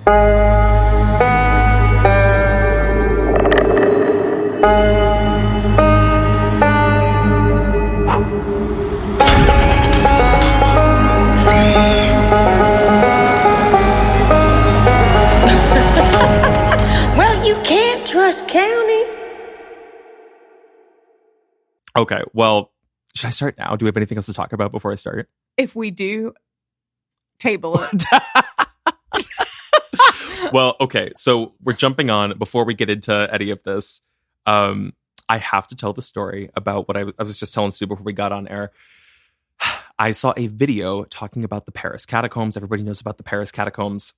Well, you can't trust County. Okay, well, should I start now? Do we have anything else to talk about before I start? If we do, table it. Well, okay, so we're jumping on before we get into any of this. I have to tell the story about what I was just telling Sue before we got on air. I saw a video talking about the Paris catacombs. Everybody knows about the Paris catacombs.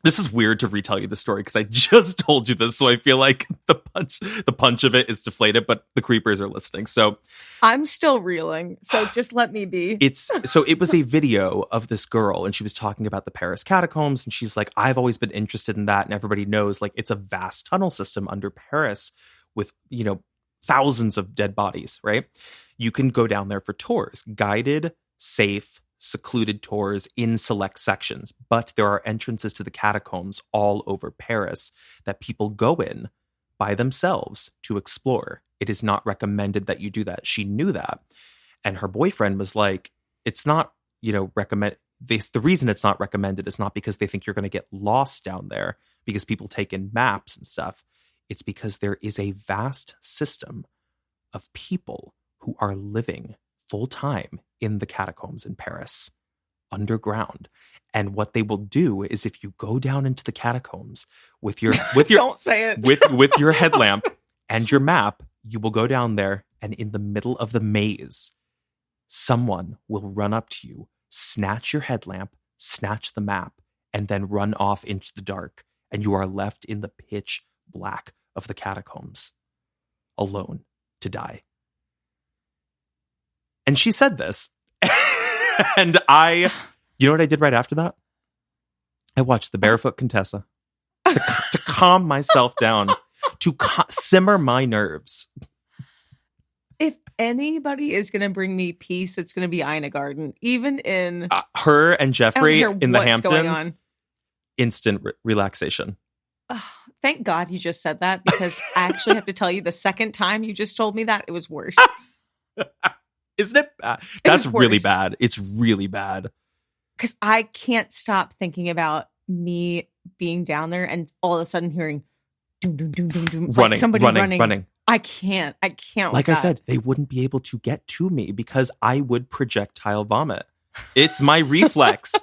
This is weird to retell you the story because I just told you this, so I feel like the punch of it is deflated, but the creepers are listening. So I'm still reeling, so just let me be. It was a video of this girl, and she was talking about the Paris catacombs, and she's like, I've always been interested in that, and everybody knows like it's a vast tunnel system under Paris with, you know, thousands of dead bodies, right? You can go down there for tours, guided, safe, secluded tours in select sections, but there are entrances to the catacombs all over Paris that people go in by themselves to explore. It is not recommended that you do that. She knew that. And her boyfriend was like, it's not, you know, the reason it's not recommended is not because they think you're going to get lost down there because people take in maps and stuff. It's because there is a vast system of people who are living full time in the catacombs in Paris, underground. And what they will do is if you go down into the catacombs with your don't say it. with your headlamp and your map, you will go down there, and in the middle of the maze, someone will run up to you, snatch your headlamp, snatch the map, and then run off into the dark, and you are left in the pitch black of the catacombs, alone to die. And she said this. And you know what I did right after that? I watched The Barefoot Contessa to calm myself down, to simmer my nerves. If anybody is going to bring me peace, it's going to be Ina Garten. Even in her and Jeffrey in the Hamptons, on. instant relaxation. Thank God you just said that, because I actually have to tell you, the second time you just told me that, it was worse. Isn't it bad? That's really bad. It's really bad. Because I can't stop thinking about me being down there and all of a sudden hearing doom, doom, doom, doom, doom. Running, like somebody running. I can't. Like I said, they wouldn't be able to get to me because I would projectile vomit. It's my reflex.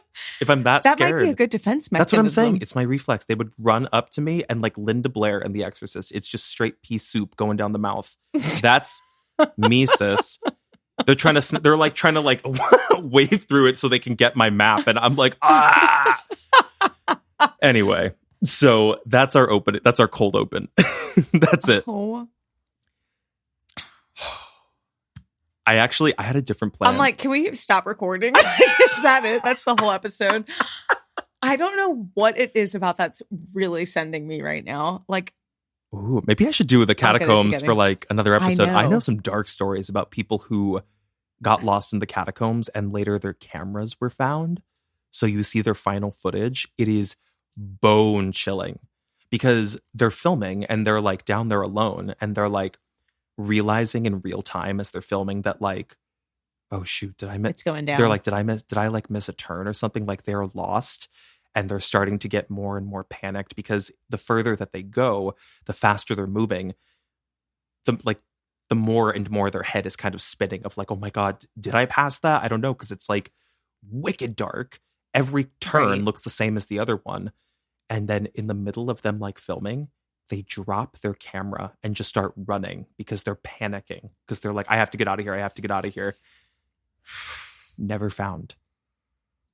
If I'm that scared. That might be a good defense mechanism. That's what I'm saying. It's my reflex. They would run up to me and like Linda Blair and The Exorcist. It's just straight pea soup going down the mouth. That's me, sis. They're trying to wave through it so they can get my map, and I'm like, ah. Anyway, so that's our open. That's our cold open. That's it. Oh. I had a different plan. I'm like, can we stop recording? Is that it? That's the whole episode. I don't know what it is about that's really sending me right now. Like, ooh, maybe I should do the catacombs for like another episode. I know some dark stories about people who got lost in the catacombs and later their cameras were found. So you see their final footage. It is bone chilling because they're filming and they're like down there alone and they're like realizing in real time as they're filming that like, oh shoot, did I miss? It's going down. They're like, did I like miss a turn or something? Like they're lost. And they're starting to get more and more panicked because the further that they go, the faster they're moving, the more and more their head is kind of spinning of like, oh my God, did I pass that? I don't know. Cause it's like wicked dark. Every turn looks the same as the other one. And then in the middle of them like filming, they drop their camera and just start running because they're panicking. Because they're like, I have to get out of here. I have to get out of here. Never found.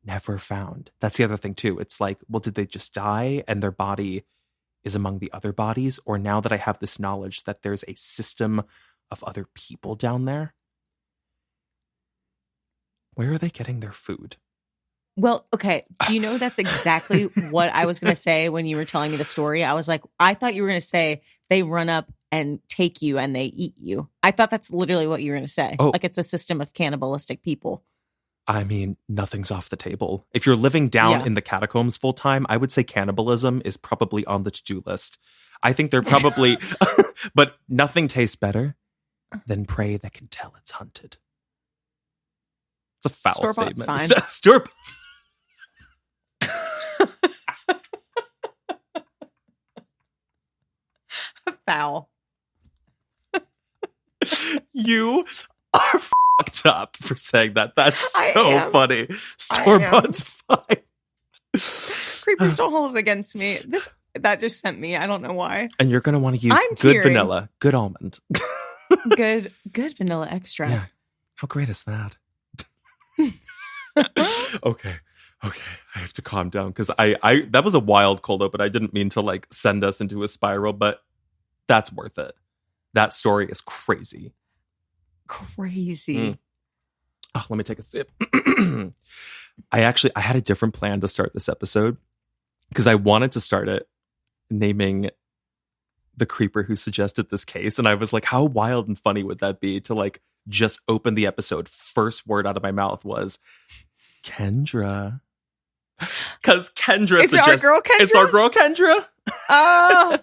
That's the other thing too. It's like, well, did they just die and their body is among the other bodies? Or now that I have this knowledge that there's a system of other people down there, where are they getting their food? Well, okay. Do you know that's exactly what I was going to say when you were telling me the story? I was like, I thought you were going to say they run up and take you and they eat you. I thought that's literally what you were going to say. Oh. Like it's a system of cannibalistic people. I mean, nothing's off the table. If you're living down in the catacombs full time, I would say cannibalism is probably on the to-do list. I think they're probably, but nothing tastes better than prey that can tell it's hunted. It's a foul Store-bought's statement. fine. Store Foul. You are fucked up for saying that. That's so funny. Store-bought's fine. Creepers don't hold it against me. That just sent me. I don't know why. And you're going to want to use I'm good tearing. vanilla, good almond. Good vanilla extra. Yeah. How great is that? Okay. I have to calm down because I that was a wild cold open. I didn't mean to like send us into a spiral, but that's worth it. That story is crazy. Crazy. Oh, let me take a sip. I had a different plan to start this episode because I wanted to start it naming the creeper who suggested this case. And I was like, how wild and funny would that be to like just open the episode? First word out of my mouth was Kendra. Because Kendra suggests... It's our girl Kendra. Oh,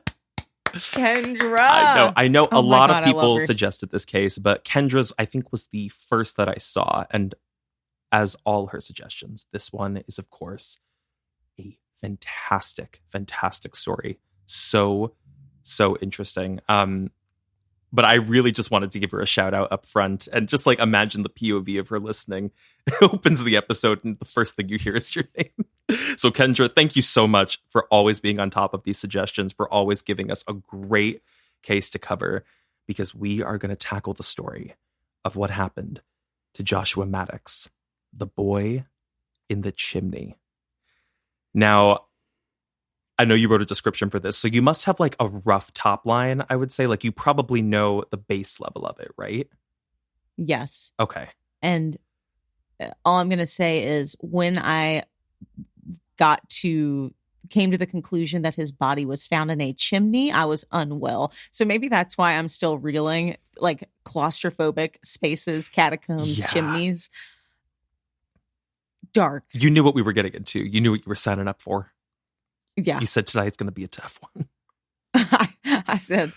Kendra. I know Oh a lot God, of people I love her. suggested this case, but Kendra's, I think, was the first that I saw. And as all her suggestions, this one is, of course, a fantastic, fantastic story. So interesting. But I really just wanted to give her a shout out up front and just like imagine the POV of her listening. It opens the episode and the first thing you hear is your name. So Kendra, thank you so much for always being on top of these suggestions, for always giving us a great case to cover, because we are going to tackle the story of what happened to Joshua Maddux, the boy in the chimney. Now, I know you wrote a description for this, so you must have like a rough top line, I would say. Like you probably know the base level of it, right? Yes. Okay. And all I'm going to say is when I came to the conclusion that his body was found in a chimney, I was unwell. So maybe that's why I'm still reeling, like claustrophobic spaces, catacombs, chimneys. Dark. You knew what we were getting into. You knew what you were signing up for. Yeah. You said tonight's going to be a tough one. I said,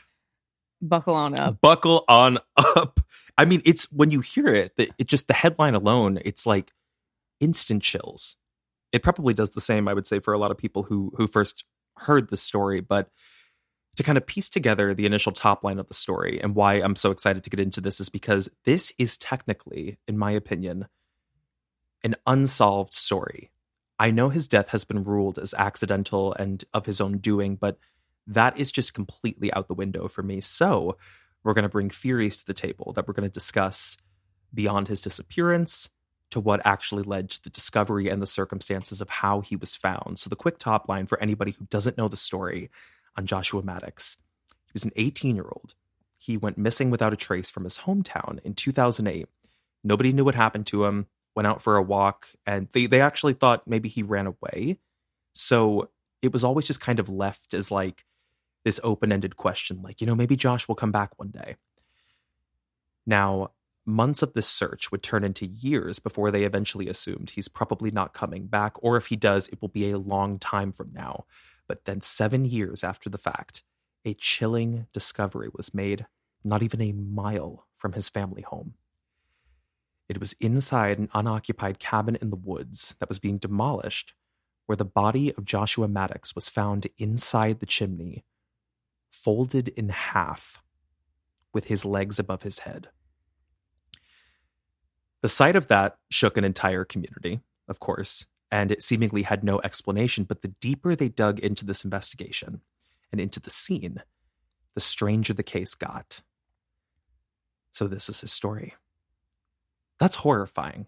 buckle on up. Buckle on up. I mean, it's when you hear it just the headline alone, it's like instant chills. It probably does the same, I would say, for a lot of people who first heard the story. But to kind of piece together the initial top line of the story and why I'm so excited to get into this is because this is technically, in my opinion, an unsolved story. I know his death has been ruled as accidental and of his own doing, but that is just completely out the window for me. So we're going to bring theories to the table that we're going to discuss beyond his disappearance to what actually led to the discovery and the circumstances of how he was found. So the quick top line for anybody who doesn't know the story on Joshua Maddux. He was an 18-year-old. He went missing without a trace from his hometown in 2008. Nobody knew what happened to him. Went out for a walk, and they actually thought maybe he ran away. So it was always just kind of left as like this open-ended question, like, maybe Josh will come back one day. Now, months of this search would turn into years before they eventually assumed he's probably not coming back, or if he does, it will be a long time from now. But then 7 years after the fact, a chilling discovery was made, not even a mile from his family home. It was inside an unoccupied cabin in the woods that was being demolished, where the body of Joshua Maddux was found inside the chimney, folded in half, with his legs above his head. The sight of that shook an entire community, of course, and it seemingly had no explanation, but the deeper they dug into this investigation and into the scene, the stranger the case got. So this is his story. That's horrifying.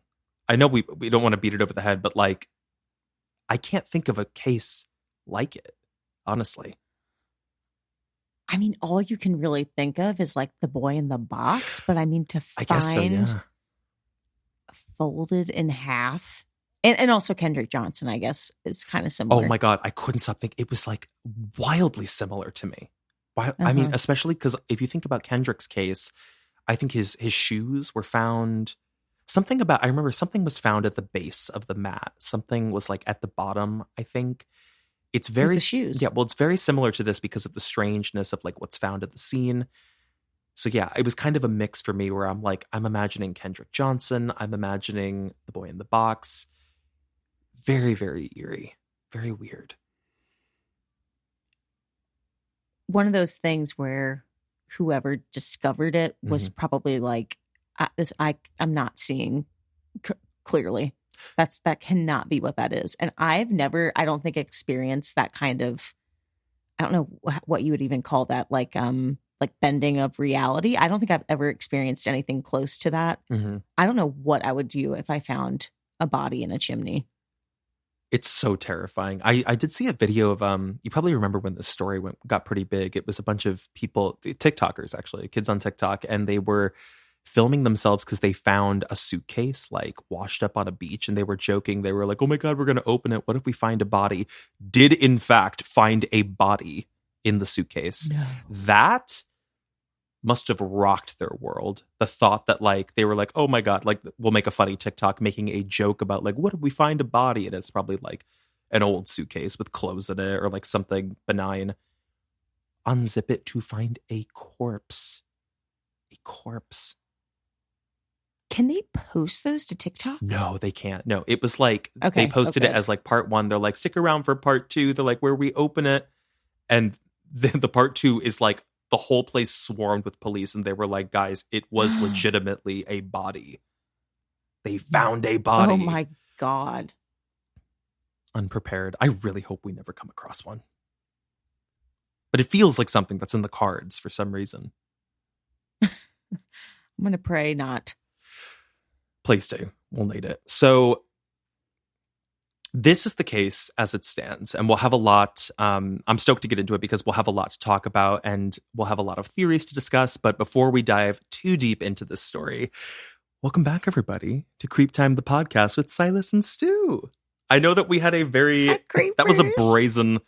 I know we don't want to beat it over the head, but like, I can't think of a case like it, honestly. I mean, all you can really think of is like the boy in the box, but I mean, to I guess so, yeah. Folded in half. And also Kendrick Johnson, I guess, is kind of similar. Oh my God, I couldn't stop thinking. It was like wildly similar to me. I mean, especially because if you think about Kendrick's case, I think his shoes were found I remember something was found at the base of the mat. Something was like at the bottom, I think. It's It was very the shoes. Yeah, well, it's very similar to this because of the strangeness of like what's found at the scene. So yeah, it was kind of a mix for me where I'm like, I'm imagining Kendrick Johnson, I'm imagining The Boy in the Box. Very, very eerie. Very weird. One of those things where whoever discovered it was probably like, I'm not seeing clearly. That cannot be what that is. And I've never, I don't think, experienced that kind of, I don't know what you would even call that, like bending of reality. I don't think I've ever experienced anything close to that. I don't know what I would do if I found a body in a chimney. It's so terrifying. I did see a video of you probably remember when this story got pretty big. It was a bunch of people, TikTokers actually, kids on TikTok, and they were filming themselves because they found a suitcase like washed up on a beach, and they were joking. They were like, "Oh my God, we're going to open it. What if we find a body?" Did in fact find a body in the suitcase. No. That must have rocked their world. The thought that like they were like, "Oh my God, like we'll make a funny TikTok making a joke about like, what if we find a body?" And it's probably like an old suitcase with clothes in it or like something benign. Unzip it to find a corpse. A corpse. Can they post those to TikTok? No, they can't. No, it was like they posted it as like part 1. They're like, stick around for part 2. They're like, where we open it. And then the part 2 is like the whole place swarmed with police. And they were like, guys, it was legitimately a body. They found a body. Oh my God. Unprepared. I really hope we never come across one. But it feels like something that's in the cards for some reason. I'm going to pray not. Please do. We'll need it. So this is the case as it stands, and we'll have a lot. I'm stoked to get into it because we'll have a lot to talk about and we'll have a lot of theories to discuss. But before we dive too deep into this story, welcome back, everybody, to CreepTime, the podcast with Silas and Stu. I know that we had a that was a brazen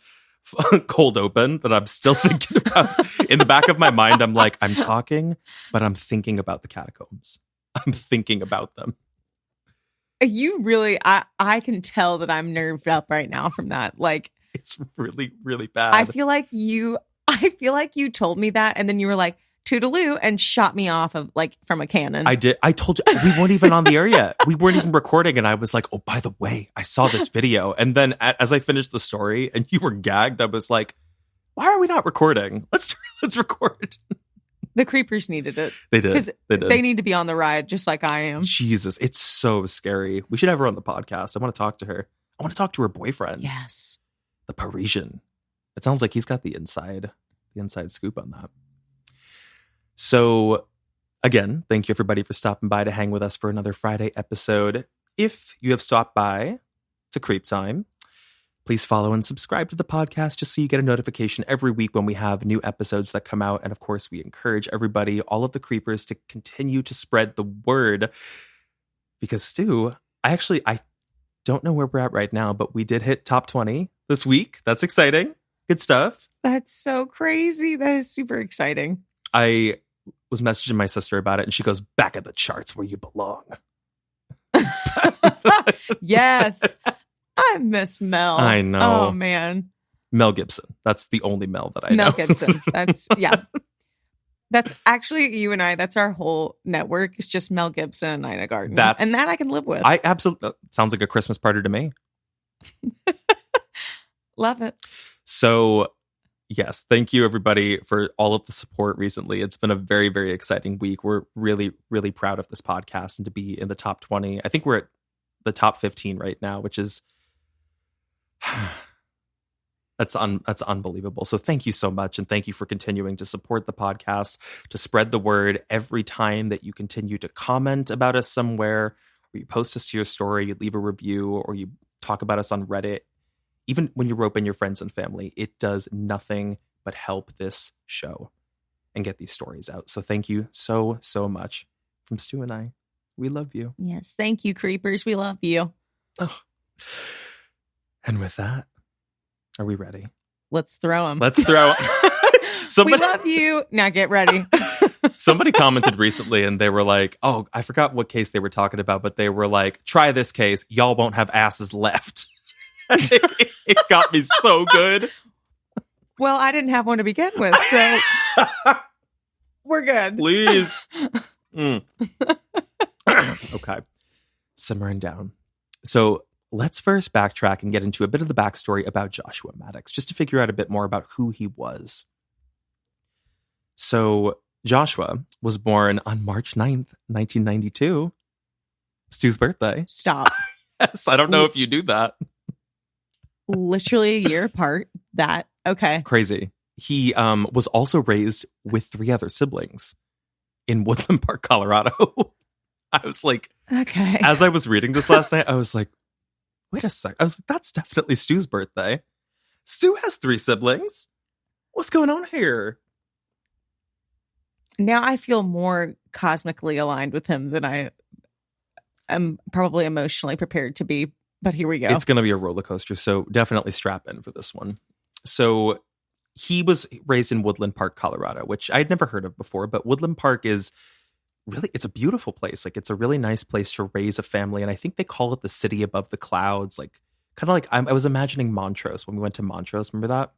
cold open that I'm still thinking about. In the back of my mind, I'm like, I'm talking, but I'm thinking about the catacombs. I'm thinking about them. You really, I can tell that I'm nerved up right now from that. Like, it's really, really bad. I feel like you told me that, and then you were like, toodaloo, and shot me off of like from a cannon. I did. I told you we weren't even on the air yet. We weren't even recording, and I was like, oh, by the way, I saw this video. And then as I finished the story and you were gagged, I was like, why are we not recording? Let's record. The creepers needed it. They did. Because they need to be on the ride just like I am. Jesus, it's so scary. We should have her on the podcast. I want to talk to her. I want to talk to her boyfriend. Yes. The Parisian. It sounds like he's got the inside scoop on that. So again, thank you everybody for stopping by to hang with us for another Friday episode. If you have stopped by to CreepTime, please follow and subscribe to the podcast just so you get a notification every week when we have new episodes that come out. And of course, we encourage everybody, all of the creepers, to continue to spread the word. Because Stu, I don't know where we're at right now, but we did hit top 20 this week. That's exciting. Good stuff. That's so crazy. That is super exciting. I was messaging my sister about it, and she goes, back at the charts where you belong. Yes. I miss Mel. I know. Oh, man. Mel Gibson. That's the only Mel that I know. Mel Gibson. That's, yeah. That's actually you and I. That's our whole network. It's just Mel Gibson and Ina Garten. And that I can live with. I absolutely. Sounds like a Christmas party to me. Love it. So, yes, thank you everybody for all of the support recently. It's been a very, very exciting week. We're really, really proud of this podcast and to be in the top 20. I think we're at the top 15 right now, which is that's unbelievable. So thank you so much, and thank you for continuing to support the podcast, to spread the word every time that you continue to comment about us somewhere, or you post us to your story, you leave a review, or you talk about us on Reddit. Even when you rope in your friends and family, it does nothing but help this show and get these stories out. So thank you so, so much from Stu and I. We love you. Yes. Thank you, creepers. We love you. Oh. And with that, are we ready? Let's throw them. Let's throw. We love you. Now get ready. Somebody commented recently and they were like, oh, I forgot what case they were talking about, but they were like, try this case. Y'all won't have asses left. It got me so good. Well, I didn't have one to begin with, so we're good. Please. Okay. Simmering down. So let's first backtrack and get into a bit of the backstory about Joshua Maddux, just to figure out a bit more about who he was. So Joshua was born on March 9th, 1992. Stu's birthday. Stop. Yes, I don't know if you knew that. Literally a year apart. That, okay. Crazy. He was also raised with 3 other siblings in Woodland Park, Colorado. I was like, okay. As I was reading this last night, I was like, wait a sec. I was like, that's definitely Stu's birthday. Stu has 3 siblings. What's going on here? Now I feel more cosmically aligned with him than I am probably emotionally prepared to be. But here we go. It's going to be a roller coaster. So definitely strap in for this one. So he was raised in Woodland Park, Colorado, which I'd never heard of before. But Woodland Park is really, it's a beautiful place. Like, it's a really nice place to raise a family. And I think they call it the city above the clouds. Like, kind of like I was imagining Montrose when we went to Montrose. Remember that?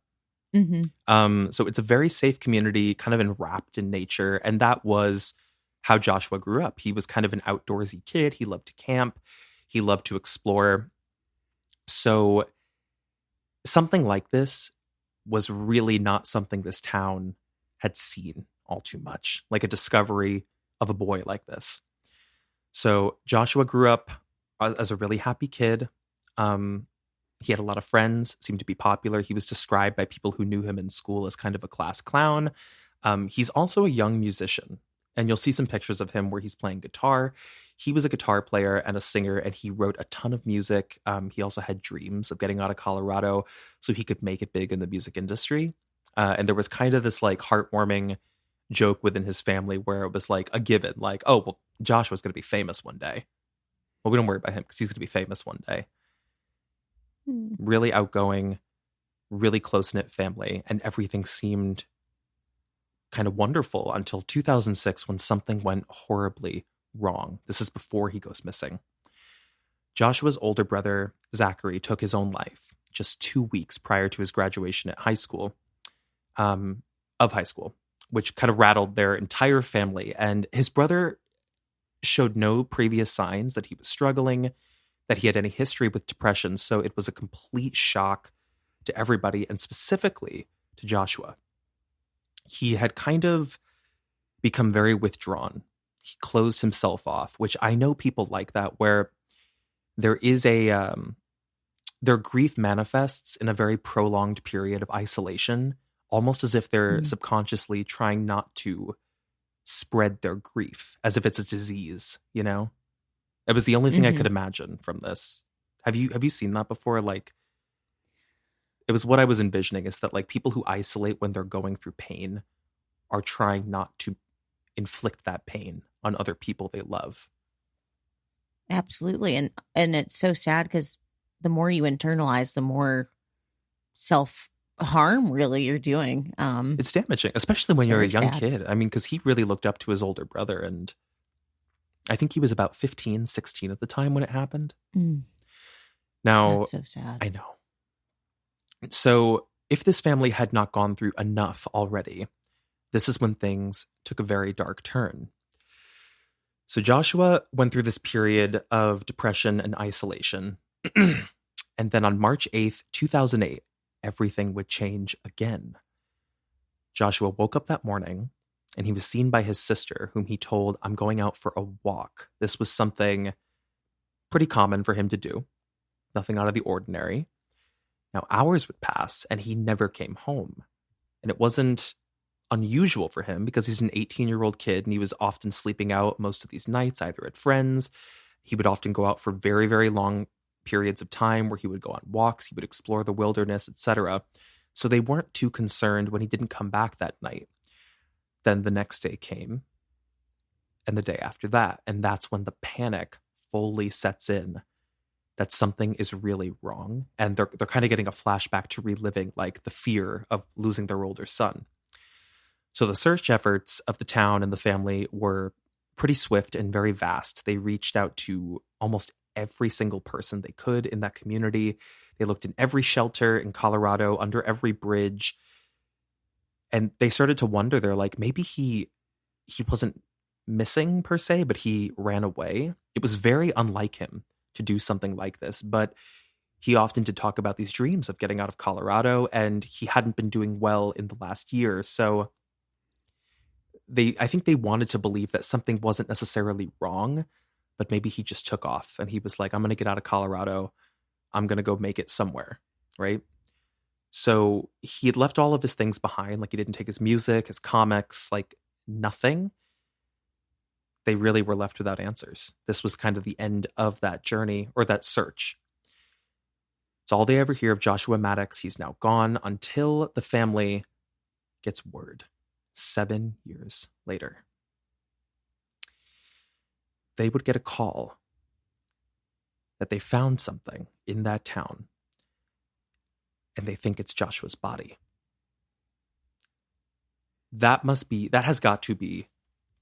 Mm-hmm. So it's a very safe community, kind of enwrapped in nature. And that was how Joshua grew up. He was kind of an outdoorsy kid. He loved to camp. He loved to explore. So something like this was really not something this town had seen all too much, like a discovery of a boy like this. So Joshua grew up as a really happy kid. He had a lot of friends, seemed to be popular. He was described by people who knew him in school as kind of a class clown. He's also a young musician, and you'll see some pictures of him where he's playing guitar. He was a guitar player and a singer, and he wrote a ton of music. He also had dreams of getting out of Colorado so he could make it big in the music industry. And there was kind of this like heartwarming joke within his family where it was like a given, like, oh, well, Joshua's going to be famous one day. Well, we don't worry about him because he's going to be famous one day. Really outgoing, really close-knit family, and everything seemed kind of wonderful until 2006 when something went horribly wrong. This is before he goes missing. Joshua's older brother, Zachary, took his own life just 2 weeks prior to his graduation at high school, which kind of rattled their entire family. And his brother showed no previous signs that he was struggling, that he had any history with depression. So it was a complete shock to everybody, and specifically to Joshua. He had kind of become very withdrawn. He closed himself off, which I know people like that, where there is their grief manifests in a very prolonged period of isolation, almost as if they're subconsciously trying not to spread their grief, as if it's a disease, you know? It was the only thing I could imagine from this. Have you seen that before? Like, it was what I was envisioning, is that like people who isolate when they're going through pain are trying not to inflict that pain on other people they love. Absolutely. And it's so sad because the more you internalize, the more self-harm really you're doing. It's damaging, especially when you're a young sad kid. I mean, because he really looked up to his older brother, and I think he was about 15, 16 at the time when it happened. Now, that's so sad. I know. So if this family had not gone through enough already, this is when things took a very dark turn. So Joshua went through this period of depression and isolation. And then on March 8th, 2008, everything would change again. Joshua woke up that morning and he was seen by his sister, whom he told, "I'm going out for a walk." This was something pretty common for him to do. Nothing out of the ordinary. Now, hours would pass and he never came home. And it wasn't unusual for him because he's an 18-year-old kid and he was often sleeping out most of these nights, either at friends. He would often go out for very, very long periods of time where he would go on walks, he would explore the wilderness, etc. So they weren't too concerned when he didn't come back that night. Then the next day came, and the day after that, and that's when the panic fully sets in that something is really wrong, and they're kind of getting a flashback to reliving like the fear of losing their older son. So the search efforts of the town and the family were pretty swift and very vast. They reached out to almost every single person they could in that community. They looked in every shelter in Colorado, under every bridge. And they started to wonder, they're like, maybe he wasn't missing per se, but he ran away. It was very unlike him to do something like this, but he often did talk about these dreams of getting out of Colorado, and he hadn't been doing well in the last year. So I think they wanted to believe that something wasn't necessarily wrong, but maybe he just took off and he was like, I'm going to get out of Colorado. I'm going to go make it somewhere, right? So he had left all of his things behind. Like, he didn't take his music, his comics, like nothing. They really were left without answers. This was kind of the end of that journey, or that search. It's all they ever hear of Joshua Maddux. He's now gone, until the family gets word 7 years later. They would get a call that they found something in that town, and they think it's Joshua's body. That has got to be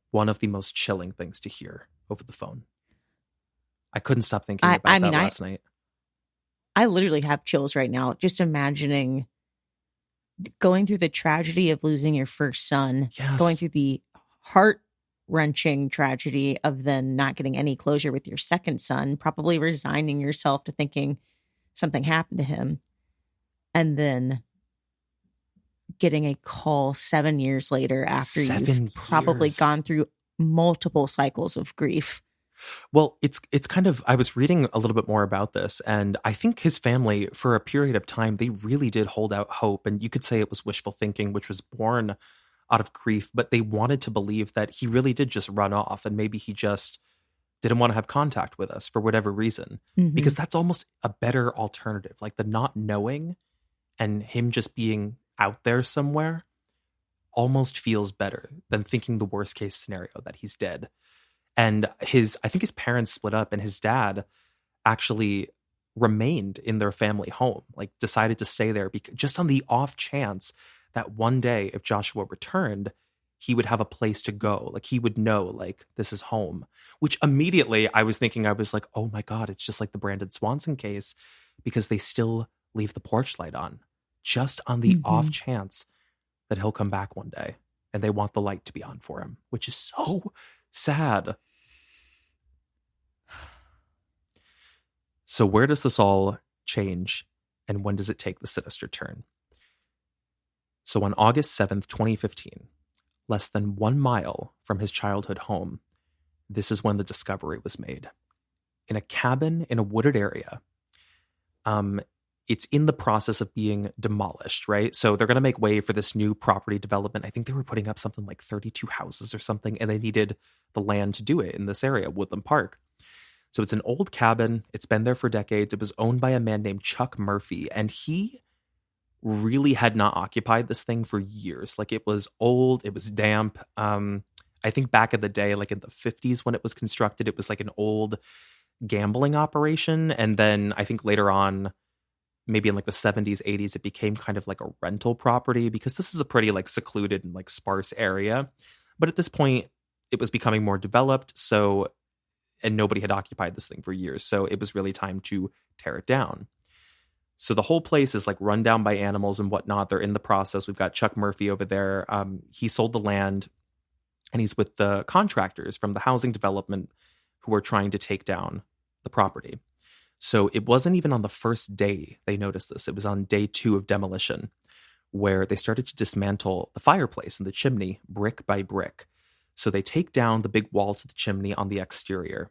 one of the most chilling things to hear over the phone. I couldn't stop thinking about that last night. I literally have chills right now, just imagining going through the tragedy of losing your first son, Yes. going through the heart-wrenching tragedy of then not getting any closure with your second son, probably resigning yourself to thinking something happened to him, and then getting a call 7 years later after you've probably gone through multiple cycles of grief. Well, it's kind of, I was reading a little bit more about this, and I think his family, for a period of time, they really did hold out hope. And you could say it was wishful thinking, which was born out of grief, but they wanted to believe that he really did just run off, and maybe he just didn't want to have contact with us for whatever reason, because that's almost a better alternative. Like, the not knowing and him just being out there somewhere almost feels better than thinking the worst case scenario, that he's dead. And I think his parents split up, and his dad actually remained in their family home, like decided to stay there because, just on the off chance that one day, if Joshua returned, he would have a place to go. Like, he would know, like, this is home, which immediately I was like, oh my God, it's just like the Brandon Swanson case, because they still leave the porch light on just on the off chance that he'll come back one day, and they want the light to be on for him, which is so sad. So where does this all change, and when does it take the sinister turn? So on August 7th, 2015, less than 1 mile from his childhood home, this is when the discovery was made. In a cabin in a wooded area. It's in the process of being demolished, right? So they're going to make way for this new property development. I think they were putting up something like 32 houses or something, and they needed the land to do it in this area, Woodland Park. So it's an old cabin. It's been there for decades. It was owned by a man named Chuck Murphy, and he really had not occupied this thing for years. Like, it was old. It was damp. I think back in the day, like in the 50s when it was constructed, it was like an old gambling operation. And then I think later on, maybe in like the 70s, 80s, it became kind of like a rental property, because this is a pretty like secluded and like sparse area. But at this point, it was becoming more developed. So, and nobody had occupied this thing for years. So it was really time to tear it down. So the whole place is like run down by animals and whatnot. They're in the process. We've got Chuck Murphy over there. He sold the land, and he's with the contractors from the housing development who are trying to take down the property. So it wasn't even on the first day they noticed this. It was on day 2 of demolition, where they started to dismantle the fireplace and the chimney brick by brick. So they take down the big wall to the chimney on the exterior,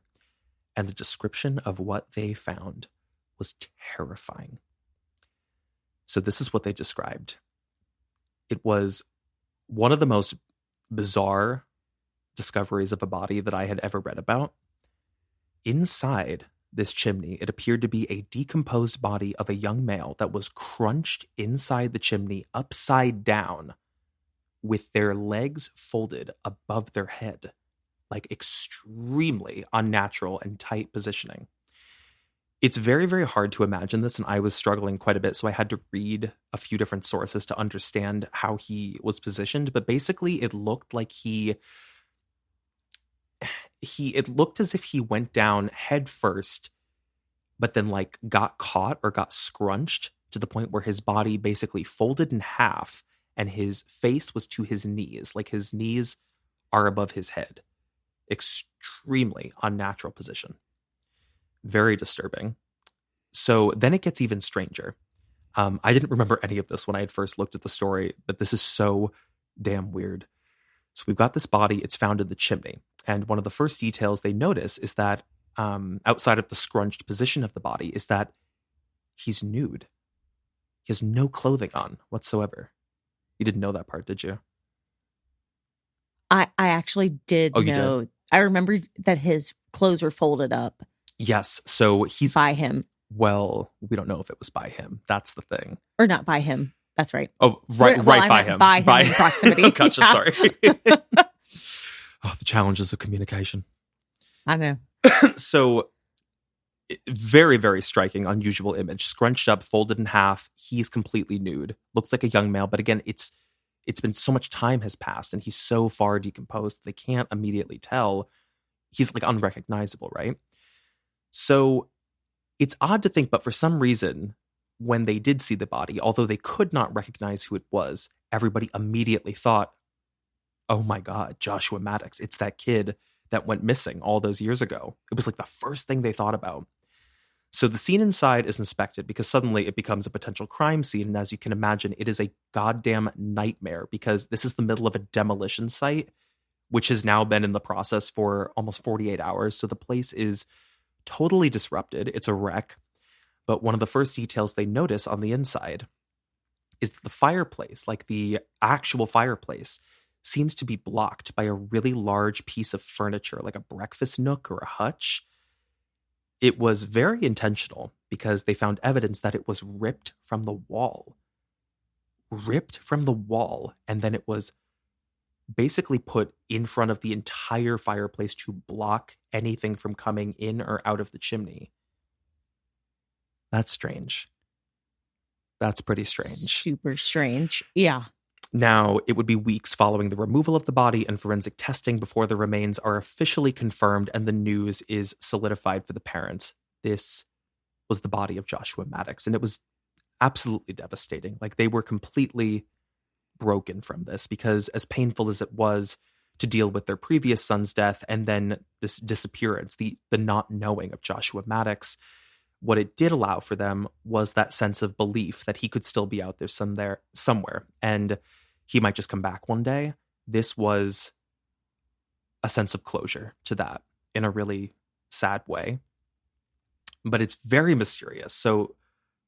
and the description of what they found was terrifying. So this is what they described. It was one of the most bizarre discoveries of a body that I had ever read about. Inside this chimney, it appeared to be a decomposed body of a young male that was crunched inside the chimney upside down, with their legs folded above their head, like extremely unnatural and tight positioning. It's very, very hard to imagine this, and I was struggling quite a bit, so I had to read a few different sources to understand how he was positioned. But basically, it looked like it looked as if he went down head first, but then like got caught or got scrunched to the point where his body basically folded in half and his face was to his knees. Like his knees are above his head. Extremely unnatural position. Very disturbing. So then it gets even stranger. I didn't remember any of this when I had first looked at the story, but this is so damn weird. So we've got this body. It's found in the chimney. And one of the first details they notice is that outside of the scrunched position of the body is that he's nude. He has no clothing on whatsoever. You didn't know that part, did you? I actually did know. Did? I remembered that his clothes were folded up. Yes. So he's by him. Well, we don't know if it was by him. That's the thing. Or not by him. That's right. Oh, right by him. By him in proximity. Oh, gotcha, sorry. The challenges of communication. I know. So, very, very striking, unusual image. Scrunched up, folded in half. He's completely nude. Looks like a young male. But again, it's been so much time has passed and he's so far decomposed, they can't immediately tell. He's like unrecognizable, right? So, it's odd to think, but for some reason, when they did see the body, although they could not recognize who it was, everybody immediately thought, oh my God, Joshua Maddux. It's that kid that went missing all those years ago. It was like the first thing they thought about. So the scene inside is inspected because suddenly it becomes a potential crime scene. And as you can imagine, it is a goddamn nightmare because this is the middle of a demolition site, which has now been in the process for almost 48 hours. So the place is totally disrupted. It's a wreck. But one of the first details they notice on the inside is that the fireplace, like the actual fireplace, seems to be blocked by a really large piece of furniture, like a breakfast nook or a hutch. It was very intentional because they found evidence that it was ripped from the wall. Ripped from the wall, and then it was basically put in front of the entire fireplace to block anything from coming in or out of the chimney. That's strange. That's pretty strange. Super strange. Yeah. Now, it would be weeks following the removal of the body and forensic testing before the remains are officially confirmed and the news is solidified for the parents. This was the body of Joshua Maddux, and it was absolutely devastating. Like, they were completely broken from this because as painful as it was to deal with their previous son's death and then this disappearance, the not knowing of Joshua Maddux, what it did allow for them was that sense of belief that he could still be out there somewhere and he might just come back one day. This was a sense of closure to that in a really sad way. But it's very mysterious. So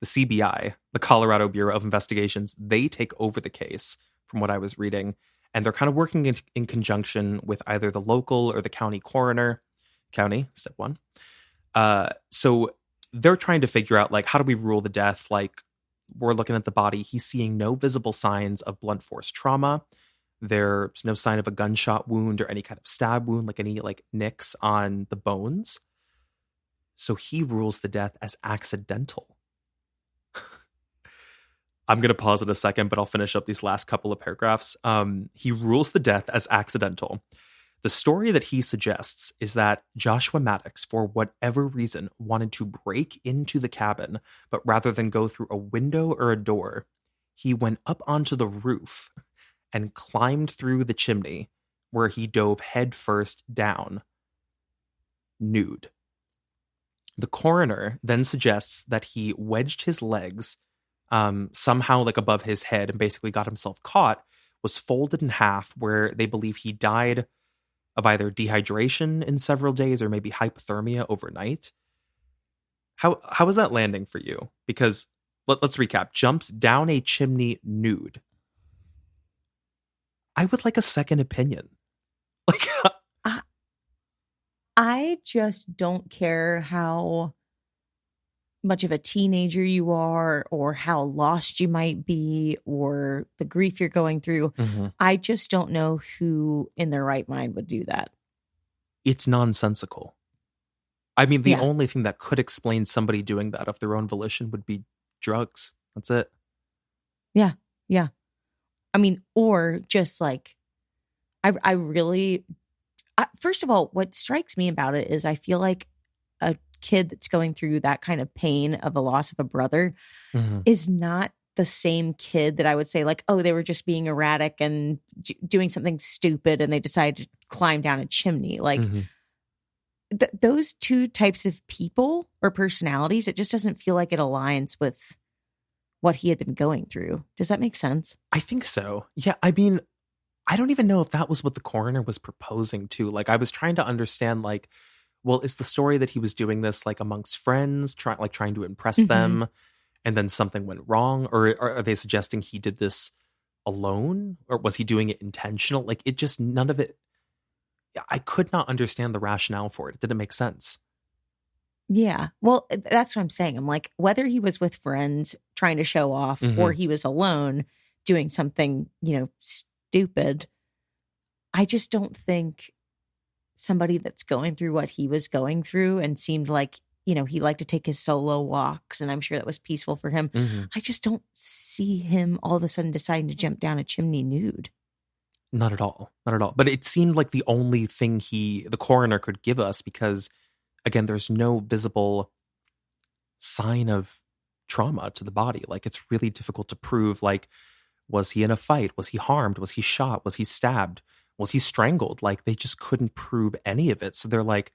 the CBI, the Colorado Bureau of Investigations, they take over the case from what I was reading. And they're kind of working in conjunction with either the local or the county coroner. County, step one. So they're trying to figure out, like, how do we rule the death? Like, we're looking at the body. He's seeing no visible signs of blunt force trauma. There's no sign of a gunshot wound or any kind of stab wound, like any like nicks on the bones. So he rules the death as accidental. I'm going to pause in a second, but I'll finish up these last couple of paragraphs. He rules the death as accidental. The story that he suggests is that Joshua Maddux, for whatever reason, wanted to break into the cabin, but rather than go through a window or a door, he went up onto the roof and climbed through the chimney, where he dove headfirst down, nude. The coroner then suggests that he wedged his legs somehow like above his head and basically got himself caught, was folded in half, where they believe he died of either dehydration in several days or maybe hypothermia overnight. How is that landing for you? Because let's recap. Jumps down a chimney nude. I would like a second opinion. Like, I just don't care how much of a teenager you are or how lost you might be or the grief you're going through. Mm-hmm. I just don't know who in their right mind would do that. It's nonsensical. I mean, the Yeah. only thing that could explain somebody doing that of their own volition would be drugs. That's it. Yeah. Yeah. I mean, or just like, I really, first of all, what strikes me about it is I feel like a kid that's going through that kind of pain of the loss of a brother Mhm. is not the same kid that I would say like, oh, they were just being erratic and doing something stupid and they decided to climb down a chimney. Like Mhm. those two types of people or personalities, it just doesn't feel like it aligns with what he had been going through. Does that make sense? I think so. Yeah, I mean, I don't even know if that was what the coroner was proposing to. Like, I was trying to understand, like, well, is the story that he was doing this like amongst friends, trying to impress them, and then something went wrong, or are they suggesting he did this alone, or was he doing it intentional? Like, it just none of it. I could not understand the rationale for it. It didn't make sense. Yeah. Well, that's what I'm saying. I'm like, whether he was with friends trying to show off or he was alone doing something, stupid, I just don't think somebody that's going through what he was going through and seemed like, he liked to take his solo walks and I'm sure that was peaceful for him. I just don't see him all of a sudden deciding to jump down a chimney nude. Not at all. Not at all. But it seemed like the only thing the coroner could give us because, again, there's no visible sign of trauma to the body. Like, it's really difficult to prove, like, was he in a fight? Was he harmed? Was he shot? Was he stabbed? Was he strangled? Like, they just couldn't prove any of it. So they're like,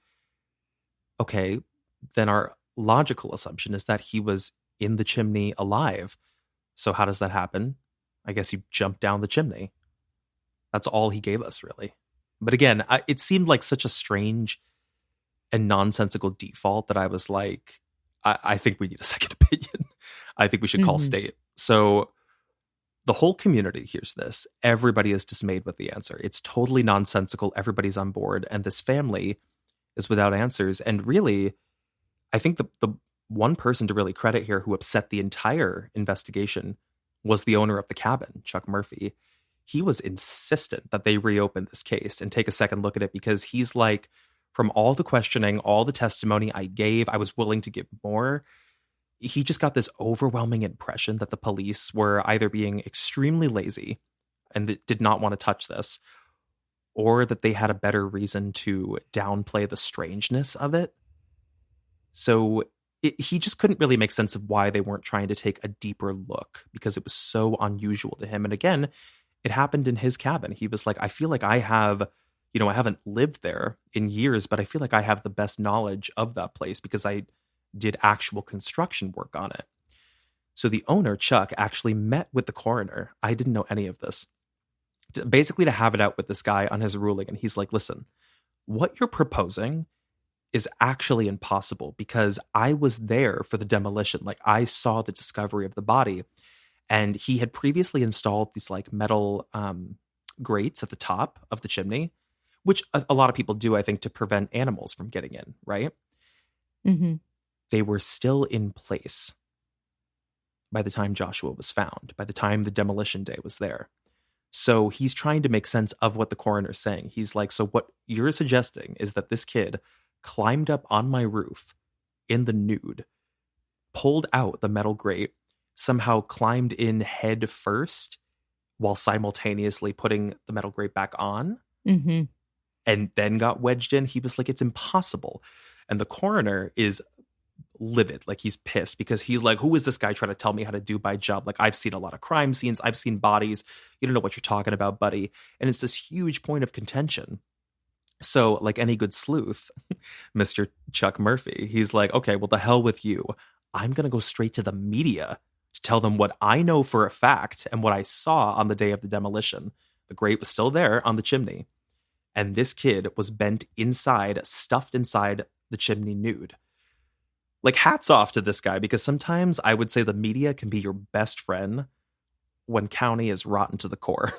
okay, then our logical assumption is that he was in the chimney alive. So how does that happen? I guess you jump down the chimney. That's all he gave us, really. But again, it seemed like such a strange and nonsensical default that I was like, I think we need a second opinion. I think we should call state. So the whole community hears this. Everybody is dismayed with the answer. It's totally nonsensical. Everybody's on board. And this family is without answers. And really, I think the one person to really credit here who upset the entire investigation was the owner of the cabin, Chuck Murphy. He was insistent that they reopen this case and take a second look at it because he's like, from all the questioning, all the testimony I gave, I was willing to give more. He just got this overwhelming impression that the police were either being extremely lazy and did not want to touch this, or that they had a better reason to downplay the strangeness of it. So he just couldn't really make sense of why they weren't trying to take a deeper look because it was so unusual to him. And again, it happened in his cabin. He was like, I feel like I have, I haven't lived there in years, but I feel like I have the best knowledge of that place because I did actual construction work on it. So the owner, Chuck, actually met with the coroner. I didn't know any of this. Basically to have it out with this guy on his ruling. And he's like, listen, what you're proposing is actually impossible because I was there for the demolition. Like, I saw the discovery of the body. And he had previously installed these like metal grates at the top of the chimney, which a lot of people do, I think, to prevent animals from getting in, right? They were still in place by the time Joshua was found, by the time the demolition day was there. So he's trying to make sense of what the coroner's saying. He's like, so what you're suggesting is that this kid climbed up on my roof in the nude, pulled out the metal grate, somehow climbed in head first while simultaneously putting the metal grate back on and then got wedged in. He was like, it's impossible. And the coroner is livid. Like, he's pissed because he's like, who is this guy trying to tell me how to do my job? Like, I've seen a lot of crime scenes. I've seen bodies. You don't know what you're talking about, buddy. And it's this huge point of contention. So like any good sleuth, Mr. Chuck Murphy, he's like, okay, well, the hell with you. I'm going to go straight to the media to tell them what I know for a fact and what I saw on the day of the demolition. The grate was still there on the chimney. And this kid was bent inside, stuffed inside the chimney nude. Like, hats off to this guy, because sometimes I would say the media can be your best friend when county is rotten to the core.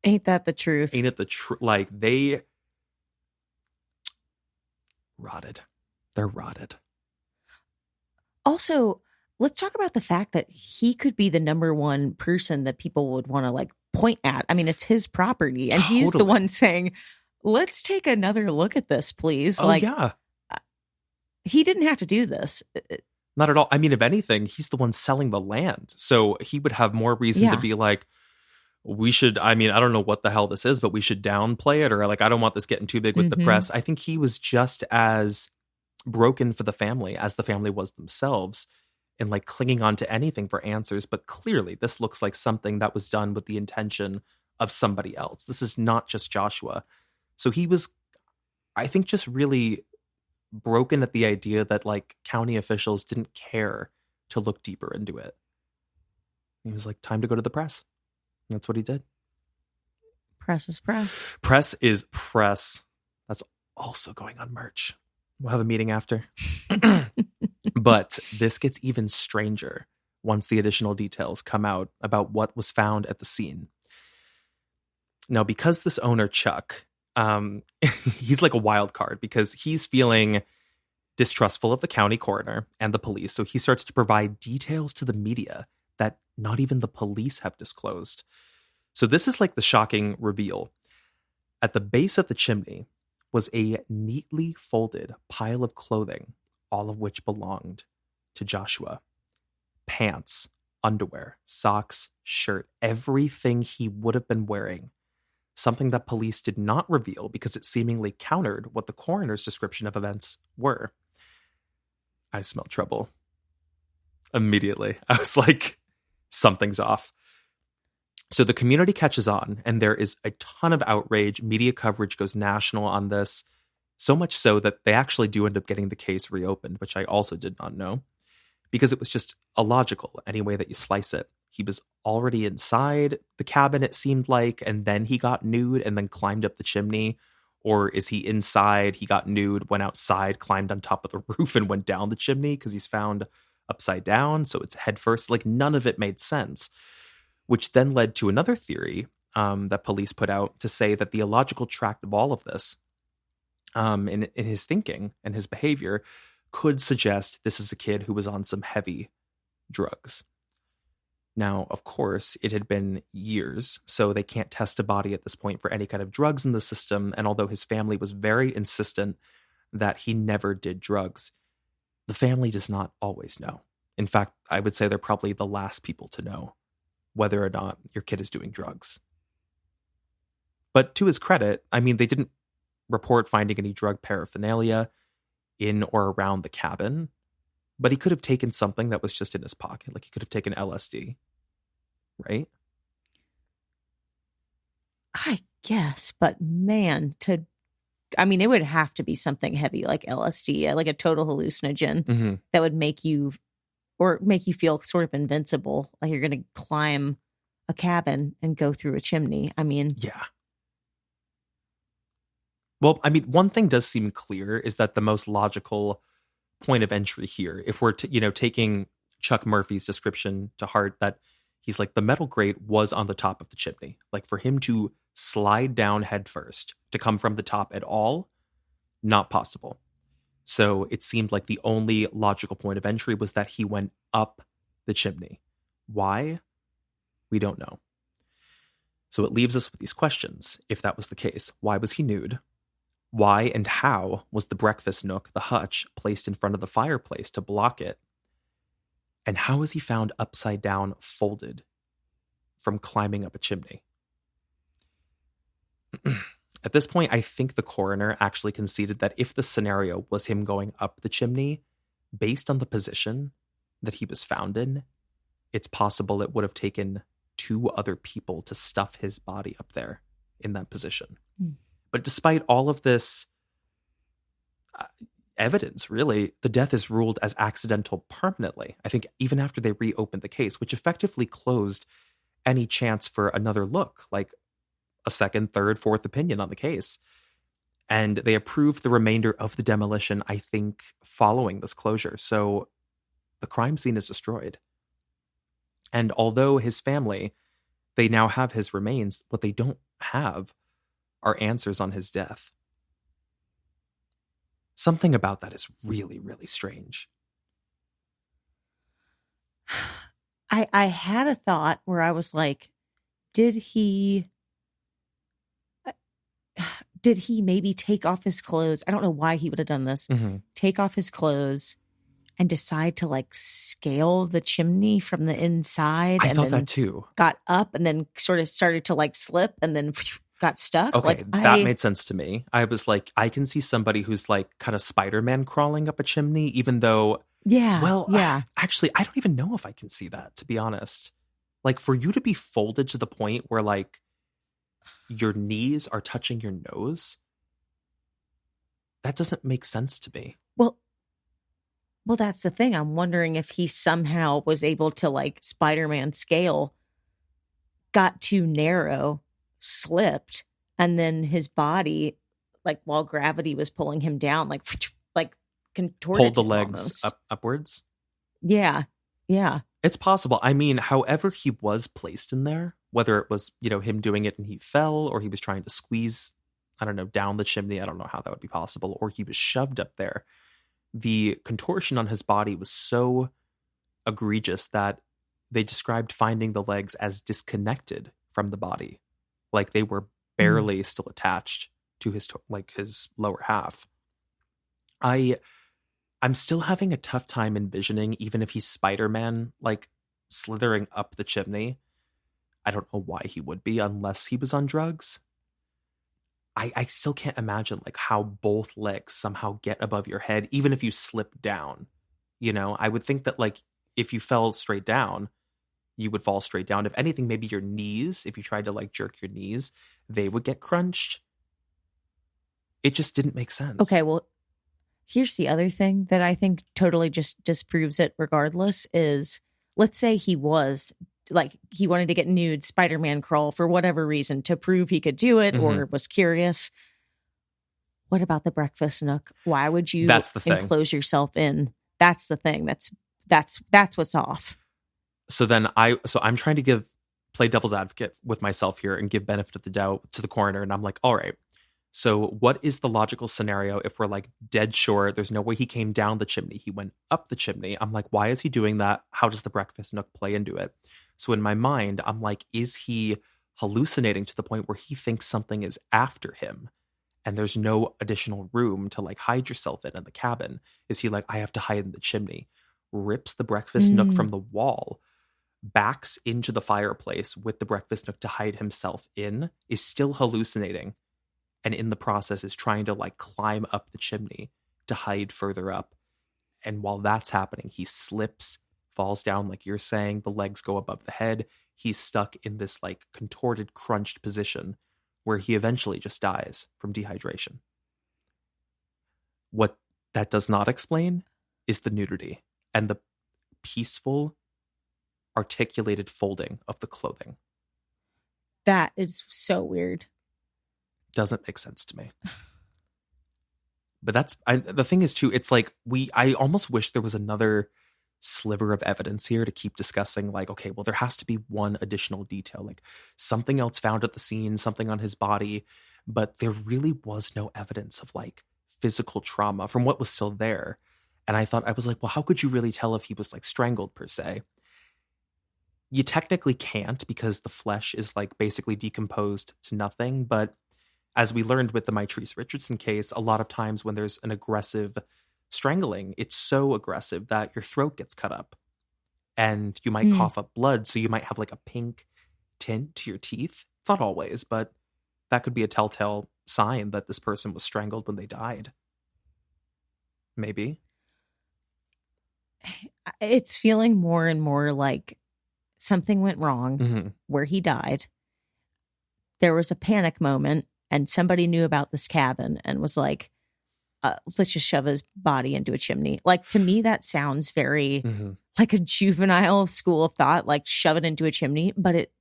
Ain't that the truth? Ain't it the truth? Like, they rotted. They're rotted. Also, let's talk about the fact that he could be the number one person that people would want to like point at. I mean, it's his property and he's the one saying, let's take another look at this, please. Oh, yeah. He didn't have to do this. Not at all. I mean, if anything, he's the one selling the land. So he would have more reason to Yeah. be like, we should, I mean, I don't know what the hell this is, but we should downplay it. Or like, I don't want this getting too big with the press. I think he was just as broken for the family as the family was themselves and like clinging on to anything for answers. But clearly this looks like something that was done with the intention of somebody else. This is not just Joshua. So he was, I think, just really broken at the idea that like county officials didn't care to look deeper into it. He was like, time to go to the press. And that's what he did. Press is press. Press is press. That's also going on merch. We'll have a meeting after. But this gets even stranger once the additional details come out about what was found at the scene. Now, because this owner, Chuck, he's like a wild card because he's feeling distrustful of the county coroner and the police. So he starts to provide details to the media that not even the police have disclosed. So this is like the shocking reveal. At the base of the chimney was a neatly folded pile of clothing, all of which belonged to Joshua. Pants, underwear, socks, shirt, everything he would have been wearing. Something that police did not reveal because it seemingly countered what the coroner's description of events were. I smelled trouble. Immediately. I was like, something's off. So the community catches on, and there is a ton of outrage. Media coverage goes national on this, so much so that they actually do end up getting the case reopened, which I also did not know, because it was just illogical any way that you slice it. He was already inside the cabin, it seemed like, and then he got nude and then climbed up the chimney. Or is he inside, he got nude, went outside, climbed on top of the roof and went down the chimney because he's found upside down, so it's head first. Like, none of it made sense, which then led to another theory that police put out to say that the illogical tract of all of this in his thinking and his behavior could suggest this is a kid who was on some heavy drugs. Now, of course, it had been years, so they can't test a body at this point for any kind of drugs in the system. And although his family was very insistent that he never did drugs, the family does not always know. In fact, I would say they're probably the last people to know whether or not your kid is doing drugs. But to his credit, I mean, they didn't report finding any drug paraphernalia in or around the cabin. But he could have taken something that was just in his pocket. Like he could have taken LSD, right? I guess, but man, it would have to be something heavy like LSD, like a total hallucinogen that would make you feel sort of invincible. Like you're going to climb a cabin and go through a chimney. I mean, yeah. Well, I mean, one thing does seem clear is that the most logical point of entry here, if we're taking Chuck Murphy's description to heart, that he's like, the metal grate was on the top of the chimney. Like, for him to slide down head first to come from the top at all, not possible. So it seemed like the only logical point of entry was that he went up the chimney. Why? We don't know. So it leaves us with these questions. If that was the case, why was he nude? Why and how was the breakfast nook, the hutch, placed in front of the fireplace to block it? And how was he found upside down, folded from climbing up a chimney? At this point, I think the coroner actually conceded that if the scenario was him going up the chimney, based on the position that he was found in, it's possible it would have taken 2 other people to stuff his body up there in that position. But despite all of this evidence, really, the death is ruled as accidental permanently. I think even after they reopened the case, which effectively closed any chance for another look, like a second, third, fourth opinion on the case. And they approved the remainder of the demolition, I think, following this closure. So the crime scene is destroyed. And although his family, they now have his remains, what they don't have are answers on his death. Something about that is really, really strange. I had a thought where I was like, did did he maybe take off his clothes? I don't know why he would have done this. Mm-hmm. Take off his clothes and decide to like scale the chimney from the inside. I and thought then that too. got up and then sort of started to like slip and then got stuck. Okay, Like that made sense to me. I was like, I can see somebody who's like kind of Spider-Man crawling up a chimney, even though, well, actually, I don't even know if I can see that, to be honest. Like, for you to be folded to the point where like your knees are touching your nose, that doesn't make sense to me. Well, that's the thing. I'm wondering if he somehow was able to like Spider-Man scale, got too narrow, slipped, and then his body, like while gravity was pulling him down, like contorted. Pulled the him legs almost. upwards. Yeah. It's possible. I mean, however he was placed in there, whether it was, him doing it and he fell, or he was trying to squeeze, I don't know, down the chimney. I don't know how that would be possible. Or he was shoved up there. The contortion on his body was so egregious that they described finding the legs as disconnected from the body. Like they were barely still attached to his lower half. I'm still having a tough time envisioning, even if he's Spider-Man, like slithering up the chimney. I don't know why he would be unless he was on drugs. I still can't imagine like how both legs somehow get above your head, even if you slip down. I would think that like if you fell straight down, you would fall straight down. If anything, maybe your knees, if you tried to like jerk your knees, they would get crunched. It just didn't make sense. Okay, well, here's the other thing that I think totally just disproves it regardless is, let's say he was like, he wanted to get nude Spider-Man crawl for whatever reason to prove he could do it or was curious. What about the breakfast nook? Why would you enclose yourself in? That's the thing. That's what's off. So then I'm trying to play devil's advocate with myself here and give benefit of the doubt to the coroner. And I'm like, all right, so what is the logical scenario if we're like dead sure there's no way he came down the chimney, he went up the chimney? I'm like, why is he doing that? How does the breakfast nook play into it? So in my mind, I'm like, is he hallucinating to the point where he thinks something is after him and there's no additional room to like hide yourself in the cabin? Is he like, I have to hide in the chimney, rips the breakfast nook from the wall, backs into the fireplace with the breakfast nook to hide himself in, is still hallucinating, and in the process is trying to like climb up the chimney to hide further up. And while that's happening, he slips, falls down, like you're saying, the legs go above the head. He's stuck in this like contorted, crunched position where he eventually just dies from dehydration. What that does not explain is the nudity and the peaceful, articulated folding of the clothing. That is so weird. Doesn't make sense to me. But the thing is too, it's like I almost wish there was another sliver of evidence here to keep discussing, like, okay, well, there has to be one additional detail, like something else found at the scene, something on his body, but there really was no evidence of like physical trauma from what was still there. And I was like, well, how could you really tell if he was like strangled per se? You technically can't, because the flesh is like basically decomposed to nothing. But as we learned with the Mitrice Richardson case, a lot of times when there's an aggressive strangling, it's so aggressive that your throat gets cut up and you might cough up blood. So you might have like a pink tint to your teeth. It's not always, but that could be a telltale sign that this person was strangled when they died. Maybe. It's feeling more and more like something went wrong where he died. There was a panic moment and somebody knew about this cabin and was like, let's just shove his body into a chimney. Like, to me, that sounds very like a juvenile school of thought, like shove it into a chimney, but it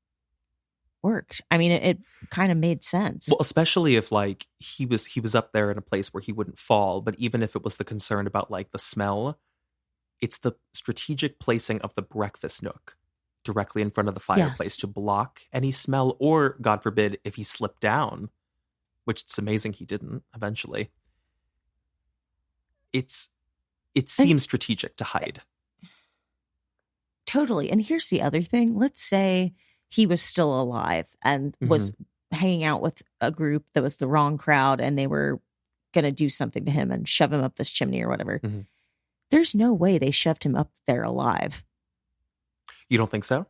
worked. I mean, it kind of made sense. Well, especially if like he was up there in a place where he wouldn't fall, but even if it was the concern about like the smell, it's the strategic placing of the breakfast nook directly in front of the fireplace to block any smell, or God forbid, if he slipped down, which it's amazing he didn't eventually. It seems strategic to hide. Totally. And here's the other thing. Let's say he was still alive and was hanging out with a group that was the wrong crowd and they were going to do something to him and shove him up this chimney or whatever. Mm-hmm. There's no way they shoved him up there alive. You don't think so?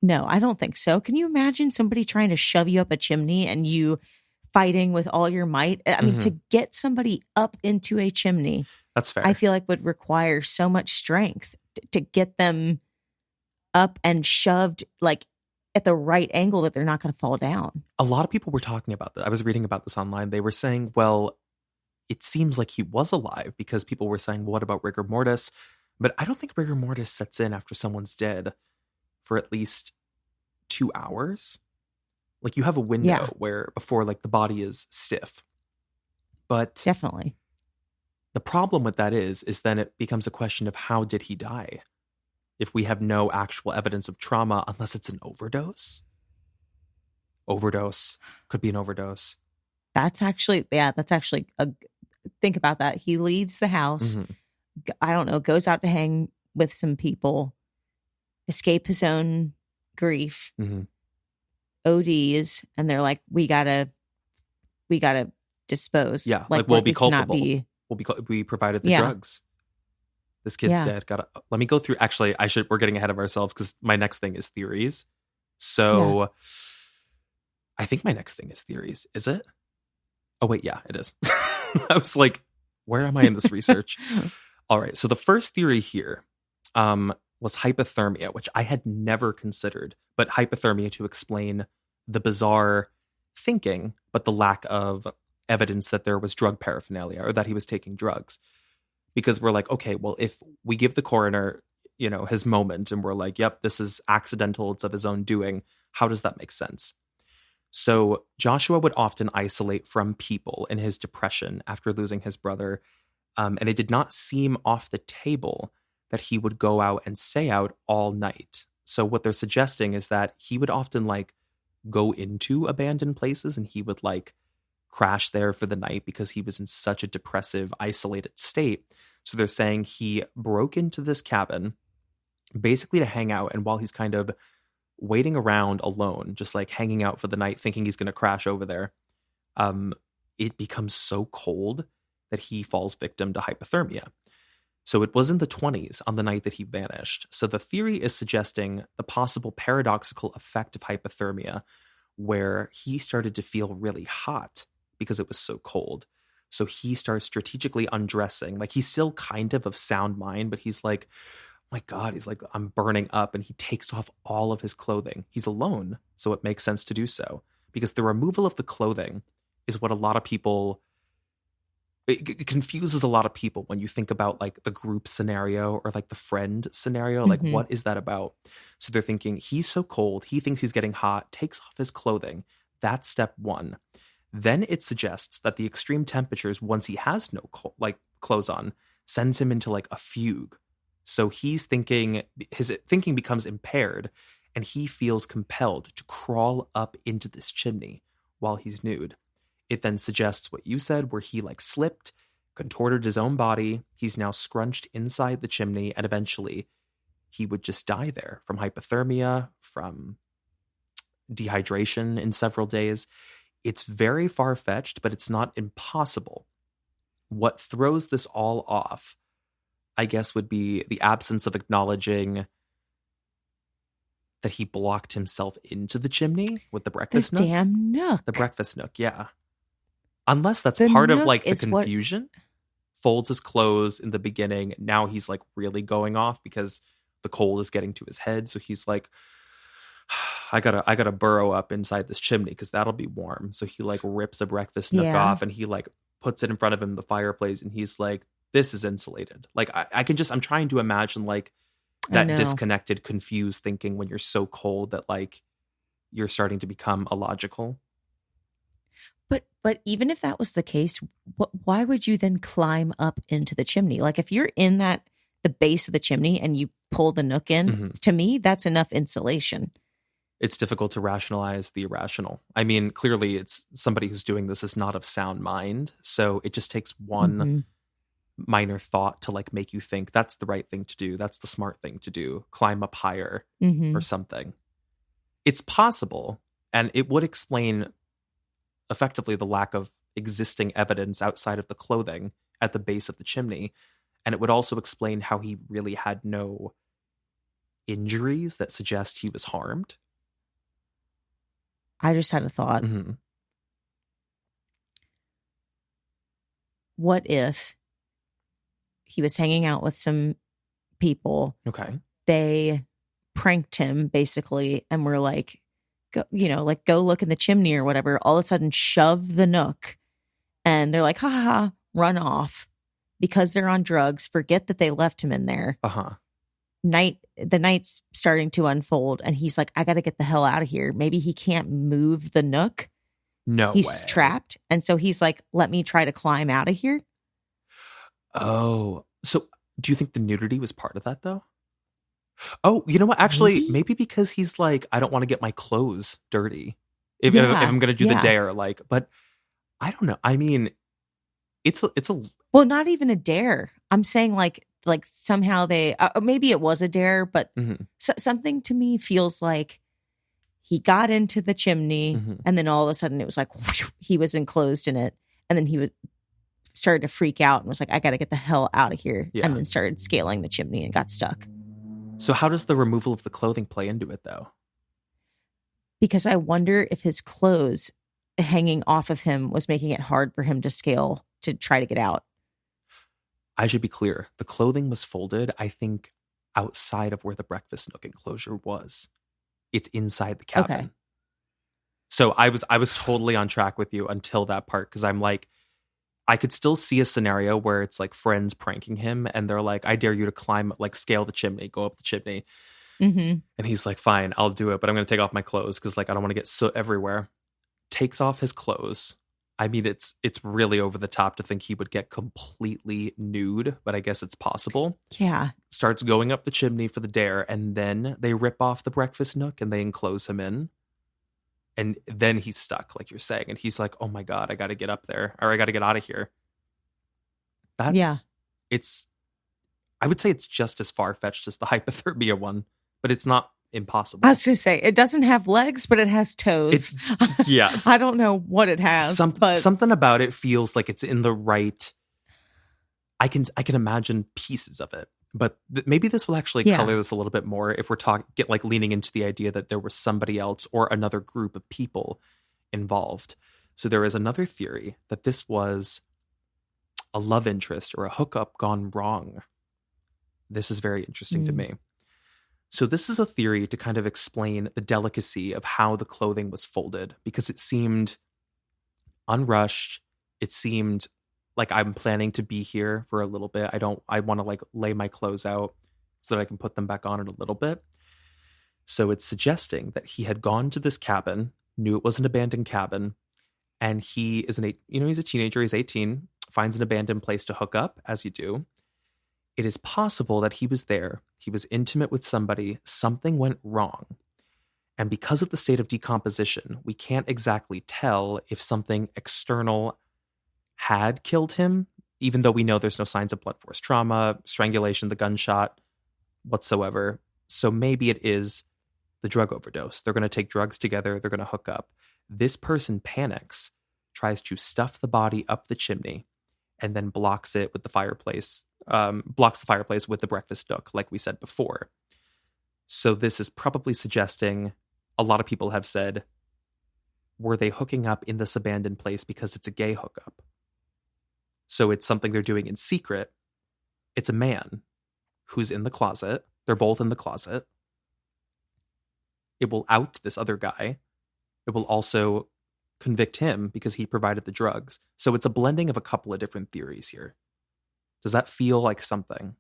No, I don't think so. Can you imagine somebody trying to shove you up a chimney and you fighting with all your might? I mean, to get somebody up into a chimney, that's fair. I feel like would require so much strength to get them up and shoved like at the right angle that they're not going to fall down. A lot of people were talking about this. I was reading about this online. They were saying, well, it seems like he was alive, because people were saying, well, what about rigor mortis? But I don't think rigor mortis sets in after someone's dead for at least 2 hours. Like, you have a window where before like the body is stiff. But definitely the problem with that is then it becomes a question of how did he die? If we have no actual evidence of trauma, unless it's an overdose. Overdose. Could be an overdose. That's actually think about that. He leaves the house. I don't know, goes out to hang with some people, escape his own grief, ODs, and they're like, we gotta dispose. Yeah, like we'll be culpable. We provided the Yeah. drugs. This kid's dead. Let me go through. Actually, we're getting ahead of ourselves because my next thing is theories. So I think my next thing is theories. Is it? Oh, wait. Yeah, it is. I was like, where am I in this research? All right. So the first theory here was hypothermia, which I had never considered, but hypothermia to explain the bizarre thinking, but the lack of evidence that there was drug paraphernalia or that he was taking drugs. Because we're like, okay, well, if we give the coroner, his moment and we're like, yep, this is accidental, it's of his own doing, how does that make sense? So Joshua would often isolate from people in his depression after losing his brother. And it did not seem off the table that he would go out and stay out all night. So what they're suggesting is that he would often like go into abandoned places and he would like crash there for the night because he was in such a depressive, isolated state. So they're saying he broke into this cabin basically to hang out. And while he's kind of waiting around alone, just like hanging out for the night, thinking he's going to crash over there, it becomes so cold that he falls victim to hypothermia. So it was in the 20s on the night that he vanished. So the theory is suggesting the possible paradoxical effect of hypothermia, where he started to feel really hot because it was so cold. So he starts strategically undressing. Like, he's still kind of sound mind, but he's like, oh my God, he's like, I'm burning up. And he takes off all of his clothing. He's alone, so it makes sense to do so. Because the removal of the clothing is what a lot of people... It confuses a lot of people when you think about like the group scenario or like the friend scenario. Like, what is that about? So they're thinking he's so cold, he thinks he's getting hot, takes off his clothing. That's step one. Then it suggests that the extreme temperatures, once he has no clothes on, sends him into like a fugue. So his thinking becomes impaired, and he feels compelled to crawl up into this chimney while he's nude. It then suggests what you said, where he like slipped, contorted his own body. He's now scrunched inside the chimney, and eventually he would just die there from hypothermia, from dehydration in several days. It's very far-fetched, but it's not impossible. What throws this all off, I guess, would be the absence of acknowledging that he blocked himself into the chimney with the breakfast nook. Damn nook. The breakfast nook, yeah. Unless that's The part of nook like the is what- confusion. Folds his clothes in the beginning. Now he's like really going off because the cold is getting to his head. So he's like, I gotta burrow up inside this chimney because that'll be warm. So he like rips a breakfast nook off and he like puts it in front of him in the fireplace, and he's like, this is insulated. Like I'm trying to imagine like that disconnected, confused thinking when you're so cold that like you're starting to become illogical. But even if that was the case, why would you then climb up into the chimney? Like, if you're in the base of the chimney and you pull the nook in, to me, that's enough insulation. It's difficult to rationalize the irrational. I mean, clearly it's somebody who's doing this is not of sound mind. So it just takes one minor thought to like make you think that's the right thing to do. That's the smart thing to do. Climb up higher or something. It's possible, And it would explain effectively the lack of existing evidence outside of the clothing at the base of the chimney. And it would also explain how he really had no injuries that suggest he was harmed. I just had a thought. Mm-hmm. What if he was hanging out with some people? Okay. They pranked him basically and were like, go look in the chimney or whatever. All of a sudden shove the Nook and they're like, ha ha ha, run off because they're on drugs. Forget that they left him in there. Uh-huh. The night's starting to unfold and he's like, I got to get the hell out of here. Maybe he can't move the Nook. No he's way. Trapped. And so he's like, let me try to climb out of here. Oh, so do you think the nudity was part of that though? Oh, you know what? Actually, maybe because he's like, I don't want to get my clothes dirty if I'm going to do the dare. Like, but I don't know. I mean, it's a well, not even a dare. I'm saying like somehow they maybe it was a dare, but something to me feels like he got into the chimney and then all of a sudden it was like whew, he was enclosed in it, and then he started to freak out and was like, I got to get the hell out of here, and then started scaling the chimney and got stuck. So how does the removal of the clothing play into it, though? Because I wonder if his clothes hanging off of him was making it hard for him to scale to try to get out. I should be clear. The clothing was folded, I think, outside of where the breakfast nook enclosure was. It's inside the cabin. Okay. So I was totally on track with you until that part, because I'm like, I could still see a scenario where it's like friends pranking him and they're like, I dare you to climb, like scale the chimney, go up the chimney. And he's like, fine, I'll do it. But I'm going to take off my clothes because like, I don't want to get soot everywhere. Takes off his clothes. I mean, it's really over the top to think he would get completely nude, but I guess it's possible. Yeah. Starts going up the chimney for the dare, and then they rip off the breakfast nook and they enclose him in. And then he's stuck, like you're saying. And he's like, oh my God, I got to get up there, or I got to get out of here. I would say it's just as far-fetched as the hypothermia one, but it's not impossible. I was going to say, it doesn't have legs, but it has toes. Yes. I don't know what it has. Something about it feels like it's in the right... I can imagine pieces of it. But maybe this will actually color this a little bit more if we're leaning into the idea that there was somebody else or another group of people involved. So there is another theory that this was a love interest or a hookup gone wrong. This is very interesting to me. So this is a theory to kind of explain the delicacy of how the clothing was folded, because it seemed unrushed. It seemed like I'm planning to be here for a little bit. I want to like lay my clothes out so that I can put them back on in a little bit. So it's suggesting that he had gone to this cabin, knew it was an abandoned cabin, and he is he's a teenager, he's 18, finds an abandoned place to hook up, as you do. It is possible that he was there, he was intimate with somebody, something went wrong. And because of the state of decomposition, we can't exactly tell if something external had killed him, even though we know there's no signs of blunt force trauma, strangulation, the gunshot whatsoever. So maybe it is the drug overdose. They're going to take drugs together. They're going to hook up. This person panics, tries to stuff the body up the chimney, and then blocks it with the fireplace, blocks the fireplace with the breakfast nook, like we said before. So this is probably suggesting, a lot of people have said, were they hooking up in this abandoned place because it's a gay hookup? So it's something they're doing in secret. It's a man who's in the closet. They're both in the closet. It will out this other guy. It will also convict him because he provided the drugs. So it's a blending of a couple of different theories here. Does that feel like something?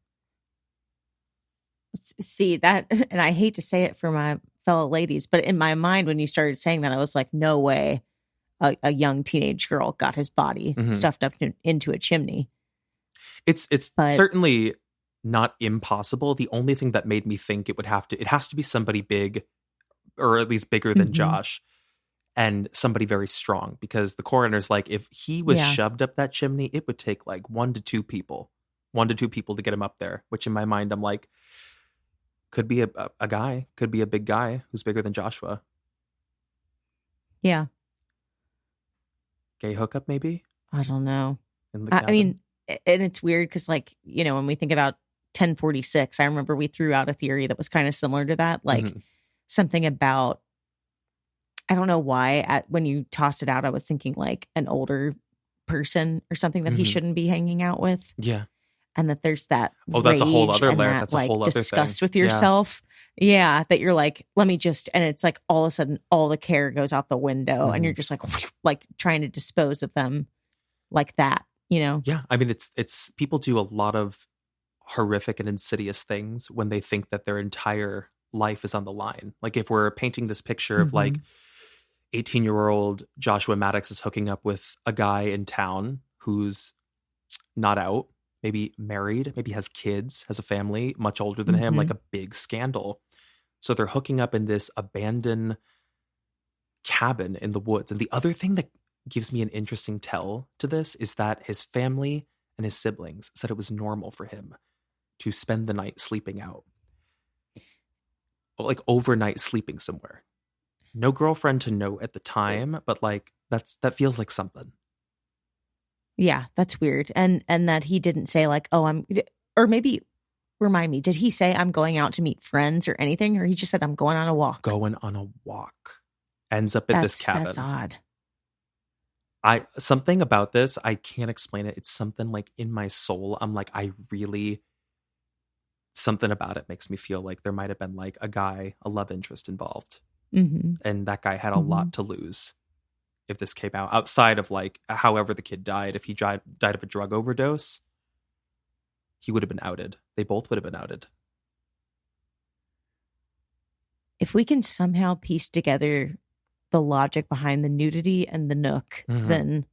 See that, and I hate to say it for my fellow ladies, but in my mind, when you started saying that, I was like, no way a young teenage girl got his body stuffed up into a chimney. It's certainly not impossible. The only thing that made me think it has to be somebody big, or at least bigger than Josh, and somebody very strong, because the coroner's like, if he was shoved up that chimney, it would take like 1 to 2 people to get him up there, which in my mind, I'm like, could be a guy, could be a big guy who's bigger than Joshua. Yeah. Gay hookup, maybe? I don't know. In the cabin? I mean, and it's weird because, like, you know, when we think about 1046, I remember we threw out a theory that was kind of similar to that. Like something about, I don't know why, when you tossed it out, I was thinking like an older person or something that he shouldn't be hanging out with. Yeah. And that there's that that's a whole rage other and layer. that, That's a like, whole other disgust thing. with yourself. Yeah, that you're like, let me just, and it's like all of a sudden all the care goes out the window and you're just like trying to dispose of them like that, you know? Yeah. I mean, it's people do a lot of horrific and insidious things when they think that their entire life is on the line. Like if we're painting this picture of like 18-year-old Joshua Maddux is hooking up with a guy in town who's not out, maybe married, maybe has kids, has a family much older than him, like a big scandal. So they're hooking up in this abandoned cabin in the woods. And the other thing that gives me an interesting tell to this is that his family and his siblings said it was normal for him to spend the night sleeping out, like overnight sleeping somewhere. No girlfriend to know at the time, but like that feels like something. Yeah, that's weird. And that he didn't say like, oh, or maybe remind me, did he say I'm going out to meet friends or anything? Or he just said I'm going on a walk? Going on a walk. Ends up at this cabin. That's odd. Something about this, I can't explain it. It's something like in my soul. I'm like, something about it makes me feel like there might have been like a love interest involved. And that guy had a lot to lose if this came out, outside of like however the kid died. If he died of a drug overdose, he would have been outed. They both would have been outed. If we can somehow piece together the logic behind the nudity and the Nook, then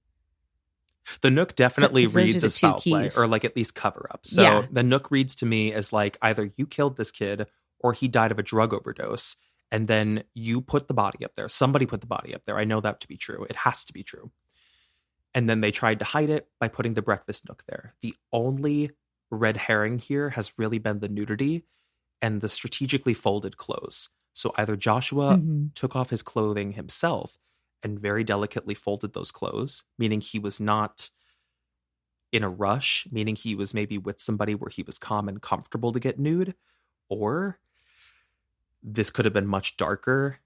the Nook definitely reads as foul play, or like at least cover up. So the Nook reads to me as like either you killed this kid or he died of a drug overdose. And then you put the body up there. Somebody put the body up there. I know that to be true. It has to be true. And then they tried to hide it by putting the breakfast nook there. The only red herring here has really been the nudity and the strategically folded clothes. So either Joshua took off his clothing himself and very delicately folded those clothes, meaning he was not in a rush, meaning he was maybe with somebody where he was calm and comfortable to get nude, or this could have been much darker.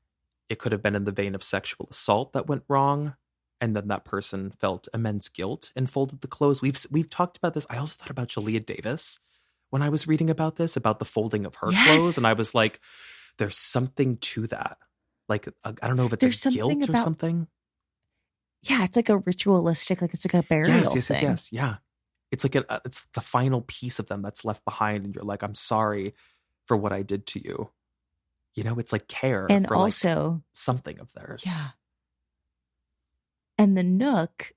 It could have been in the vein of sexual assault that went wrong, and then that person felt immense guilt and folded the clothes. We've talked about this. I also thought about Jalea Davis when I was reading about this, about the folding of her clothes, and I was like, there's something to that. Like, I don't know if it's a guilt or something. Yeah, it's like a ritualistic, like it's like a burial thing. Yes. Yeah. It's like it's the final piece of them that's left behind, and you're like, I'm sorry for what I did to you. You know, it's like care and for also, like something of theirs. Yeah. And the Nook,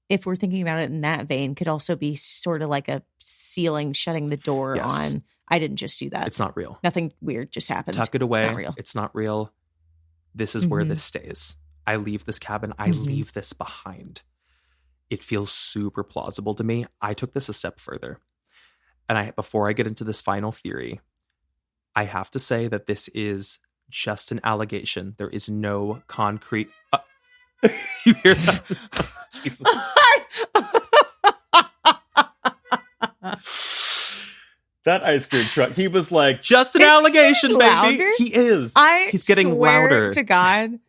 if we're thinking about it in that vein, could also be sort of like a ceiling, shutting the door on. I didn't just do that. It's not real. Nothing weird just happened. Tuck it away. It's not real. It's not real. This is where this stays. I leave this cabin. I leave this behind. It feels super plausible to me. I took this a step further. And before I get into this final theory, I have to say that this is just an allegation. There is no concrete. You hear that? Jesus. That ice cream truck. He was like, just an allegation, baby. He is. He's getting louder. To God,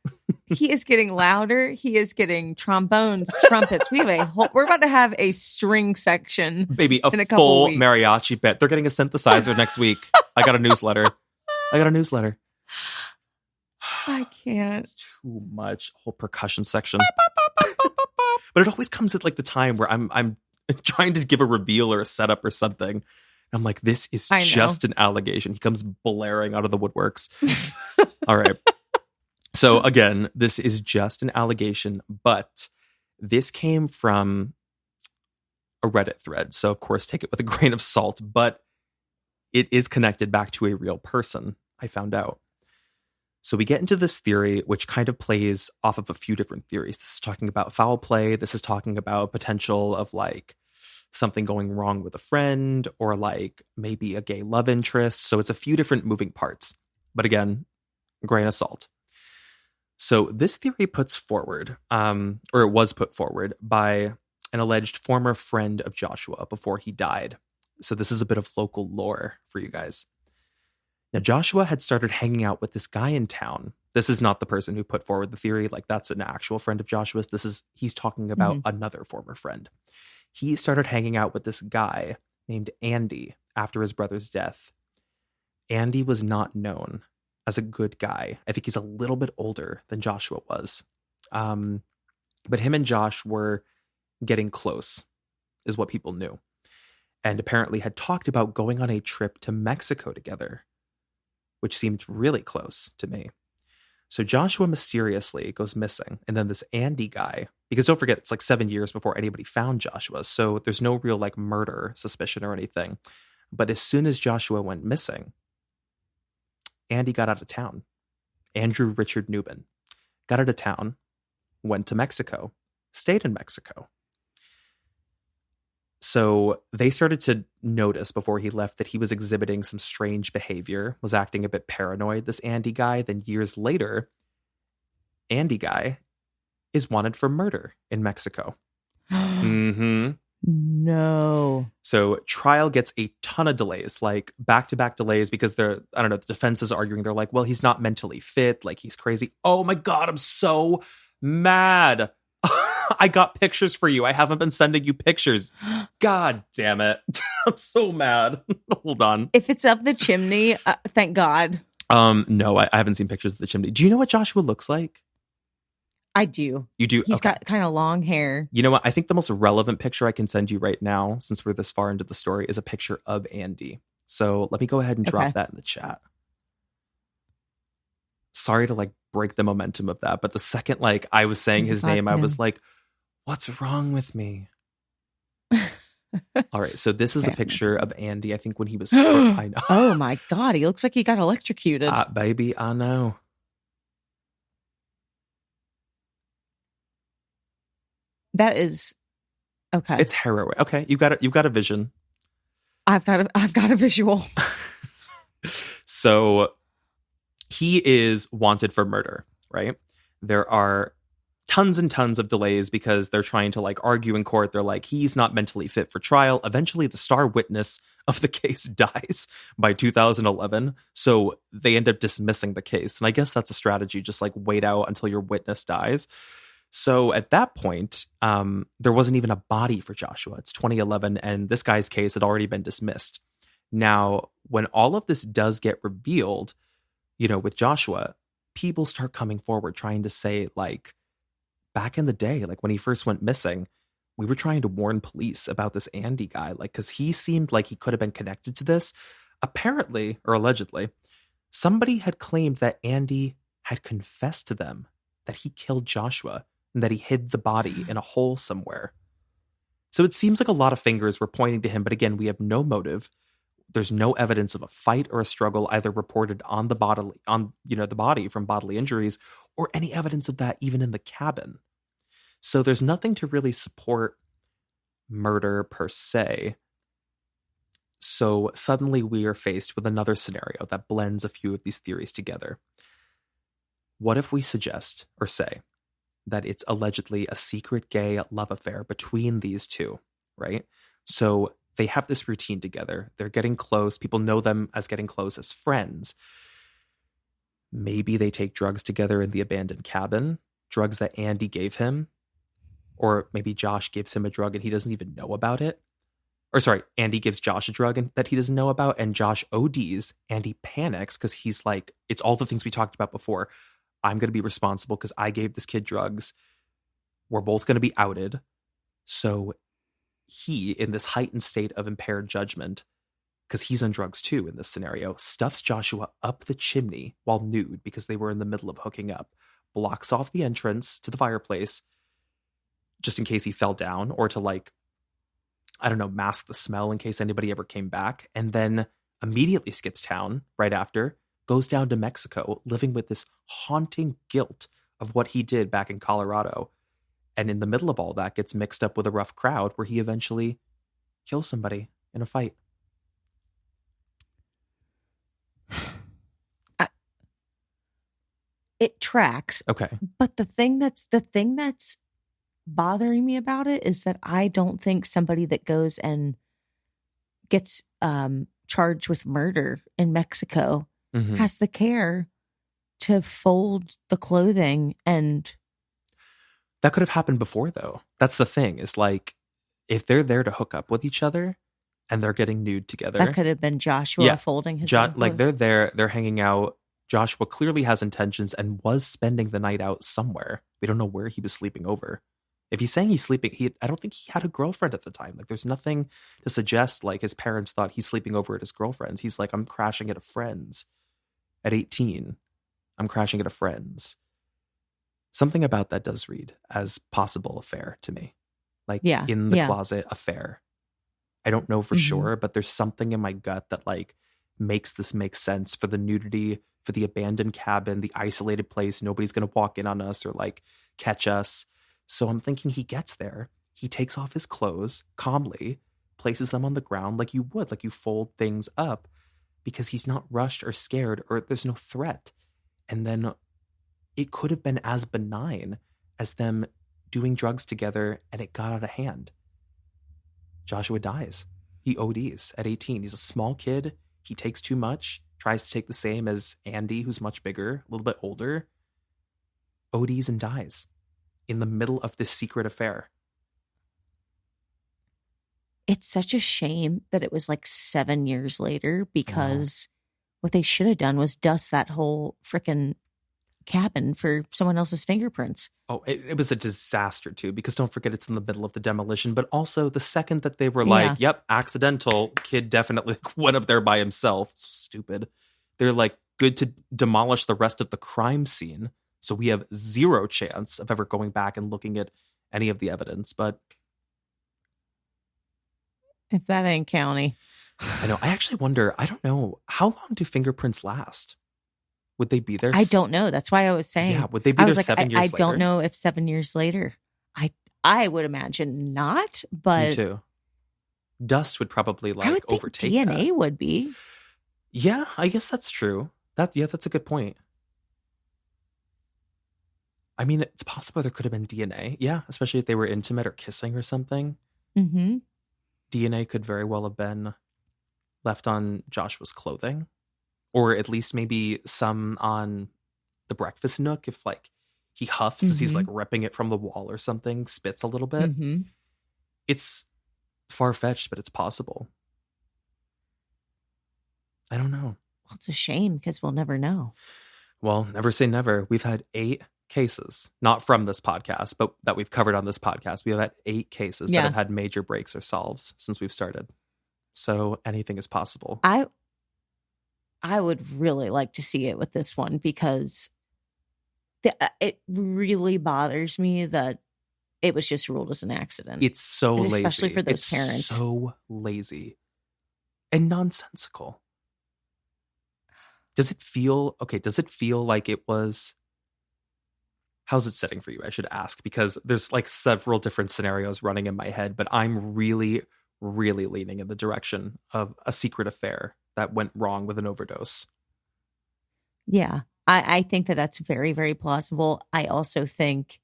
he is getting louder. He is getting trombones, trumpets. We're about to have a string section, baby. A full mariachi bit. They're getting a synthesizer next week. I got a newsletter. I can't. It's too much. Whole percussion section. But it always comes at like the time where I'm trying to give a reveal or a setup or something. I'm like, this is just an allegation. He comes blaring out of the woodworks. All right. So again, this is just an allegation, but this came from a Reddit thread. So of course, take it with a grain of salt, but it is connected back to a real person, I found out. So we get into this theory, which kind of plays off of a few different theories. This is talking about foul play. This is talking about potential of like something going wrong with a friend, or like maybe a gay love interest. So it's a few different moving parts. But again, grain of salt. So this theory puts forward, or it was put forward by an alleged former friend of Joshua before he died. So this is a bit of local lore for you guys. Now, Joshua had started hanging out with this guy in town. This is not the person who put forward the theory. Like, that's an actual friend of Joshua's. He's talking about another former friend. He started hanging out with this guy named Andy after his brother's death. Andy was not known as a good guy. I think he's a little bit older than Joshua was. But him and Josh were getting close, is what people knew. And apparently had talked about going on a trip to Mexico together, which seemed really close to me. So Joshua mysteriously goes missing. And then this Andy guy, because don't forget, it's like 7 years before anybody found Joshua. So there's no real like murder suspicion or anything. But as soon as Joshua went missing, Andy got out of town. Andrew Richard Newman got out of town, went to Mexico, stayed in Mexico. So they started to notice before he left that he was exhibiting some strange behavior, was acting a bit paranoid, this Andy guy. Then years later, Andy guy is wanted for murder in Mexico. No. So trial gets a ton of delays, like back-to-back delays, because the defense is arguing. They're like, well, he's not mentally fit. Like, he's crazy. Oh my God, I'm so mad. I got pictures for you. I haven't been sending you pictures. God damn it. I'm so mad. Hold on. If it's of the chimney, thank God. No, I haven't seen pictures of the chimney. Do you know what Joshua looks like? I do. You do? He's got kind of long hair. You know what? I think the most relevant picture I can send you right now, since we're this far into the story, is a picture of Andy. So let me go ahead and drop that in the chat. Sorry to like break the momentum of that, but the second like I was saying his name, I was like, what's wrong with me? All right, so this is a picture of Andy, I think when he was I know. Oh my God, he looks like he got electrocuted. Baby, I know. That is okay. It's harrowing. Okay, you've got a vision. I've got a visual. So he is wanted for murder, right? There are tons and tons of delays because they're trying to like argue in court. They're like, he's not mentally fit for trial. Eventually, the star witness of the case dies by 2011. So they end up dismissing the case. And I guess that's a strategy. Just like wait out until your witness dies. So at that point, there wasn't even a body for Joshua. It's 2011, and this guy's case had already been dismissed. Now, when all of this does get revealed, you know, with Joshua, people start coming forward trying to say, like, back in the day, like when he first went missing, we were trying to warn police about this Andy guy, like, because he seemed like he could have been connected to this. Apparently, or allegedly, somebody had claimed that Andy had confessed to them that he killed Joshua and that he hid the body in a hole somewhere. So it seems like a lot of fingers were pointing to him, but again, we have no motive. There's no evidence of a fight or a struggle either reported on the body from bodily injuries, or any evidence of that even in the cabin. So there's nothing to really support murder per se. So suddenly we are faced with another scenario that blends a few of these theories together. What if we suggest or say that it's allegedly a secret gay love affair between these two, right? So they have this routine together. They're getting close. People know them as getting close as friends. Maybe they take drugs together in the abandoned cabin, drugs that Andy gave him. Or maybe Josh gives him a drug and he doesn't even know about it. Or sorry, Andy gives Josh a drug that he doesn't know about, and Josh ODs. Andy panics because he's like, it's all the things we talked about before. I'm going to be responsible because I gave this kid drugs. We're both going to be outed. So he, in this heightened state of impaired judgment, because he's on drugs too in this scenario, stuffs Joshua up the chimney while nude because they were in the middle of hooking up, blocks off the entrance to the fireplace just in case he fell down, or to like, I don't know, mask the smell in case anybody ever came back, and then immediately skips town right after, goes down to Mexico, living with this haunting guilt of what he did back in Colorado. And in the middle of all that, gets mixed up with a rough crowd where he eventually kills somebody in a fight. It tracks. Okay. But the thing that's bothering me about it is that I don't think somebody that goes and gets charged with murder in Mexico Mhm. has the care to fold the clothing. And That could have happened before, though. That's the thing, is like, if they're there to hook up with each other and they're getting nude together. that could have been Joshua Yeah. folding his own Like, clothes. they're hanging out. Joshua clearly has intentions and was spending the night out somewhere. We don't know where he was sleeping over. If he's saying he's sleeping, I don't think he had a girlfriend at the time. Like, there's nothing to suggest like his parents thought he's sleeping over at his girlfriend's. He's like, I'm crashing at a friend's at 18. I'm crashing at a friend's. Something about that does read as possible affair to me. Like, Yeah, in the yeah. closet affair. I don't know for Mhm. sure, but there's something in my gut that like makes this make sense for the nudity, for the abandoned cabin, the isolated place. Nobody's going to walk in on us or like catch us. So I'm thinking he gets there. He takes off his clothes calmly, places them on the ground like you would, like you fold things up, because he's not rushed or scared or there's no threat. And then it could have been as benign as them doing drugs together and it got out of hand. Joshua dies. He ODs at 18. He's a small kid. He takes too much, tries to take the same as Andy, who's much bigger, a little bit older. ODs and dies in the middle of this secret affair. It's such a shame that it was like 7 years later, because what they should have done was dust that whole freaking cabin for someone else's fingerprints. Oh, it was a disaster too, because don't forget it's in the middle of the demolition. But also the second that they were like, yep, accidental, kid definitely went up there by himself. So stupid. They're like, good to demolish the rest of the crime scene. So we have zero chance of ever going back and looking at any of the evidence. But If that ain't county. I know. I actually wonder, I don't know, how long do fingerprints last? Would they be there? I don't know. That's why I was saying. Yeah, would they be I there was like, 7 years I later? don't know if 7 years later. I would imagine not, but Me too. Dust would probably like I would think overtake DNA that. would be. Yeah, I guess that's true. That's a good point. I mean, it's possible there could have been DNA. Yeah, especially if they were intimate or kissing or something. Mm-hmm. DNA could very well have been left on Joshua's clothing, or at least maybe some on the breakfast nook. If like he huffs as he's like ripping it from the wall or something, spits a little bit. Mm-hmm. It's far-fetched, but it's possible. I don't know. Well, it's a shame because we'll never know. Well, never say never. We've had 8 cases, not from this podcast, but that we've covered on this podcast. We have had 8 cases that have had major breaks or solves since we've started. So anything is possible. I would really like to see it with this one, because it really bothers me that it was just ruled as an accident. It's so lazy. Especially for those it's parents. So lazy and nonsensical. Does it feel like it was... How's it sitting for you? I should ask, because there's like several different scenarios running in my head, but I'm really, really leaning in the direction of a secret affair that went wrong with an overdose. Yeah, I think that that's very, very plausible. I also think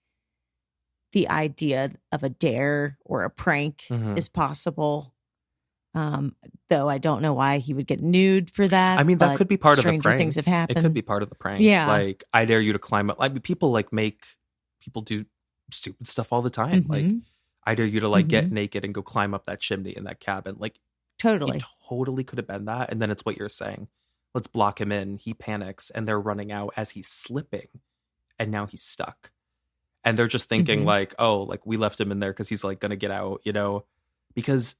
the idea of a dare or a prank is possible. Though I don't know why he would get nude for that. I mean, that could be part of the stranger prank. Things have happened. It could be part of the prank. Yeah. Like, I dare you to climb up. I mean, people do stupid stuff all the time. Like, I dare you to like get naked and go climb up that chimney in that cabin. Like, totally. It totally could have been that. And then it's what you're saying. Let's block him in. He panics and they're running out as he's slipping. And now he's stuck. And they're just thinking like, oh, like we left him in there because he's like going to get out, you know, because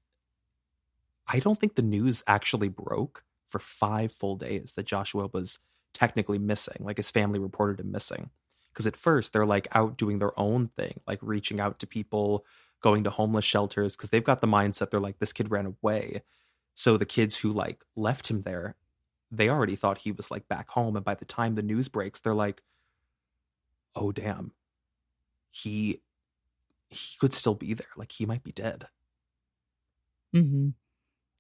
I don't think the news actually broke for 5 full days that Joshua was technically missing. Like his family reported him missing. Because at first they're like out doing their own thing, like reaching out to people, going to homeless shelters, because they've got the mindset, they're like, this kid ran away. So the kids who like left him there, they already thought he was like back home. And by the time the news breaks, they're like, oh, damn, he could still be there. Like he might be dead. Mm-hmm.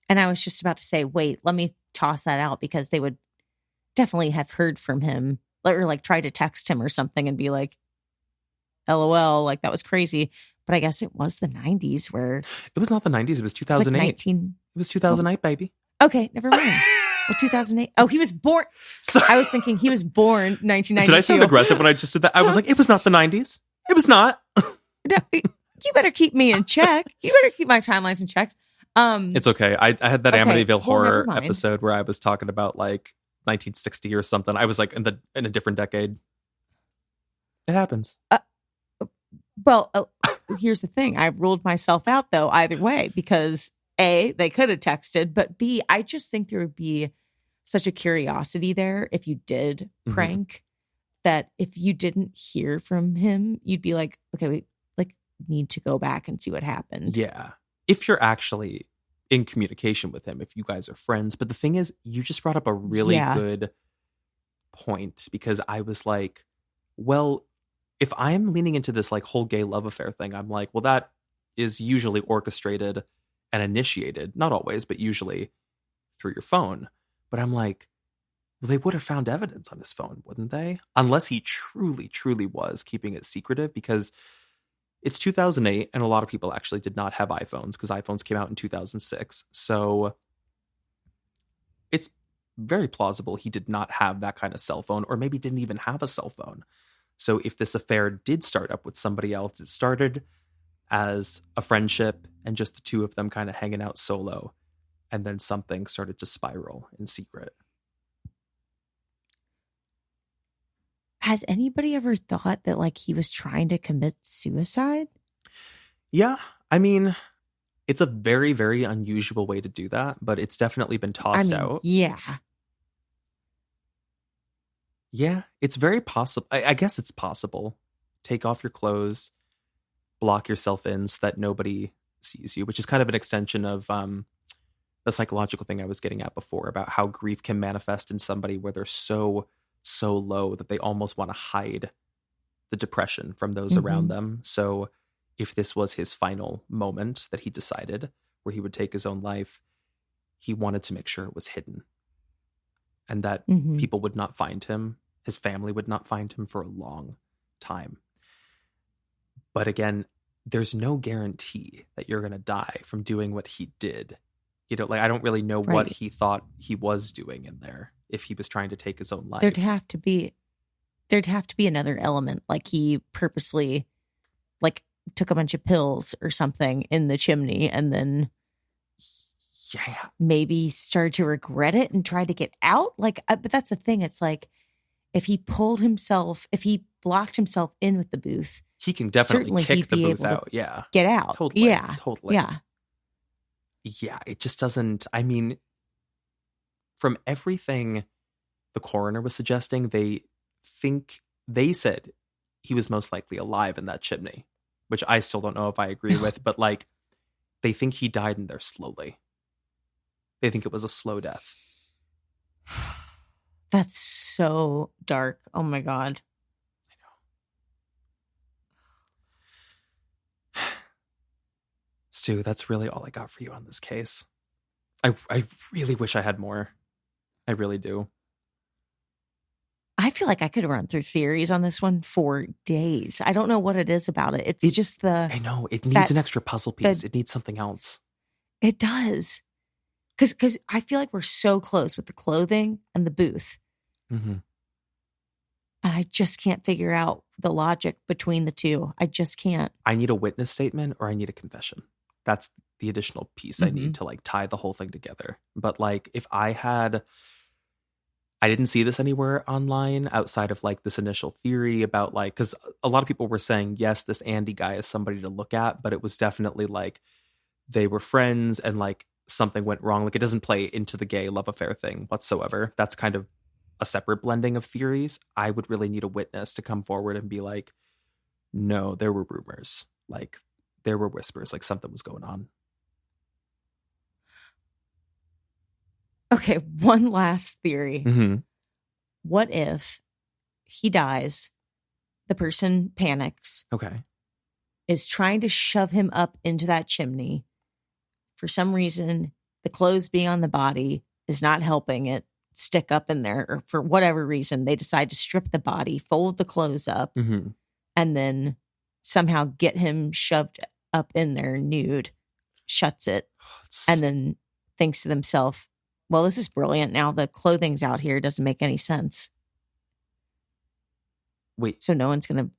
And I was just about to say, wait, let me toss that out, because they would definitely have heard from him or like try to text him or something and be like, LOL, like that was crazy. But I guess it was the 90s where It was not the 90s. It was it's 2008. like 19. It was 2008, baby. Okay, never mind. Well, 2008. Oh, he was born. So, I was thinking he was born 1992. did I sound aggressive when I just did that? I was like, it was not the 90s. It was not. No, you better keep me in check. You better keep my timelines in check. It's okay. I had that Okay, Amityville well, horror never mind. episode where I was talking about like 1960 or something. I was like in a different decade. It happens. Well, here's the thing. I ruled myself out, though, either way, because A, they could have texted, but B, I just think there would be such a curiosity there if you did prank that if you didn't hear from him, you'd be like, okay, we like need to go back and see what happened. Yeah. If you're actually in communication with him, if you guys are friends. But the thing is, you just brought up a really good point, because I was like, well, if I'm leaning into this like whole gay love affair thing, I'm like, well, that is usually orchestrated and initiated, not always, but usually through your phone. But I'm like, well, they would have found evidence on his phone, wouldn't they? Unless he truly, truly was keeping it secretive, because it's 2008 and a lot of people actually did not have iPhones, because iPhones came out in 2006. So it's very plausible he did not have that kind of cell phone, or maybe didn't even have a cell phone. So if this affair did start up with somebody else, it started as a friendship and just the two of them kind of hanging out solo. And then something started to spiral in secret. Has anybody ever thought that like he was trying to commit suicide? Yeah. I mean, it's a very, very unusual way to do that, but it's definitely been tossed out. Yeah. Yeah, it's very possible. I guess it's possible. Take off your clothes, block yourself in so that nobody sees you, which is kind of an extension of the psychological thing I was getting at before about how grief can manifest in somebody where they're so low that they almost want to hide the depression from those around them. So if this was his final moment that he decided where he would take his own life, he wanted to make sure it was hidden. And that people would not find him. His family would not find him for a long time. But again, there's no guarantee that you're going to die from doing what he did. You know, like I don't really know what he thought he was doing in there if he was trying to take his own life. There'd have to be another element, like he purposely like took a bunch of pills or something in the chimney and then maybe started to regret it and tried to get out. Like, but that's the thing. It's like if he blocked himself in with the booth, he can definitely kick the booth out. Yeah, get out. Totally. Yeah, totally. Yeah. It just doesn't. I mean, from everything the coroner was suggesting, they said he was most likely alive in that chimney, which I still don't know if I agree with. But like, they think he died in there slowly. They think it was a slow death. That's so dark. Oh my God. I know. Stu, that's really all I got for you on this case. I really wish I had more. I really do. I feel like I could run through theories on this one for days. I don't know what it is about it. It's just I know. It needs an extra puzzle piece. It needs something else. It does. Because I feel like we're so close with the clothing and the booth. And I just can't figure out the logic between the two. I just can't. I need a witness statement or I need a confession. That's the additional piece I need to like tie the whole thing together. But like if I didn't see this anywhere online outside of like this initial theory about like, because a lot of people were saying, yes, this Andy guy is somebody to look at, but it was definitely like they were friends and like something went wrong. Like it doesn't play into the gay love affair thing whatsoever. That's kind of a separate blending of theories. I would really need a witness to come forward and be like, no, there were rumors. Like there were whispers, like something was going on. Okay, one last theory. What if he dies, the person panics, is trying to shove him up into that chimney. For some reason, the clothes being on the body is not helping it. stick up in there, or for whatever reason, they decide to strip the body, fold the clothes up, Mhm. and then somehow get him shoved up in there nude, shuts it, and then thinks to themselves, well, this is brilliant. Now the clothing's out here. It doesn't make any sense. Wait, So no one's going to.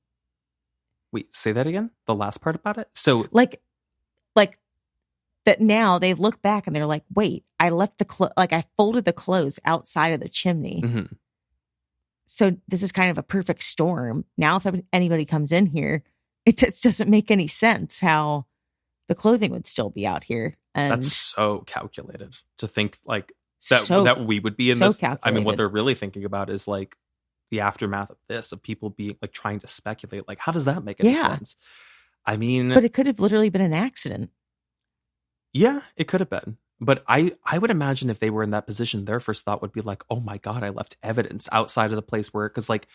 wait, say that again? The last part about it? So Like that now they look back and they're like, wait, I left I folded the clothes outside of the chimney. Mhm. So this is kind of a perfect storm. Now, if anybody comes in here, it just doesn't make any sense how the clothing would still be out here. And that's so calculated to think like that we would be in so this. I mean, what calculated. they're really thinking about is like the aftermath of this, of people being like trying to speculate, like, how does that make any sense? I mean, but it could have literally been an accident. yeah, it could have been. But I would imagine if they were in that position, their first thought would be like, oh my God, I left evidence outside of the place where, because like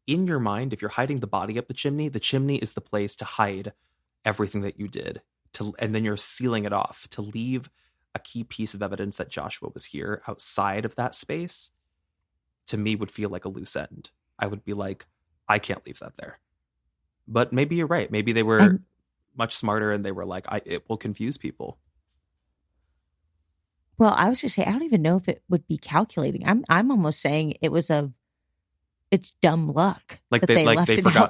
in your mind, if you're hiding the body up the chimney is the place to hide everything that you did, and then you're sealing it off to leave a key piece of evidence that Joshua was here outside of that space. To me, would feel like a loose end. I would be like, I can't leave that there. But maybe you're right. Maybe they were much smarter and they were like, it will confuse people. Well, I was just saying, I don't even know if it would be calculating. I'm almost saying it's dumb luck. Like that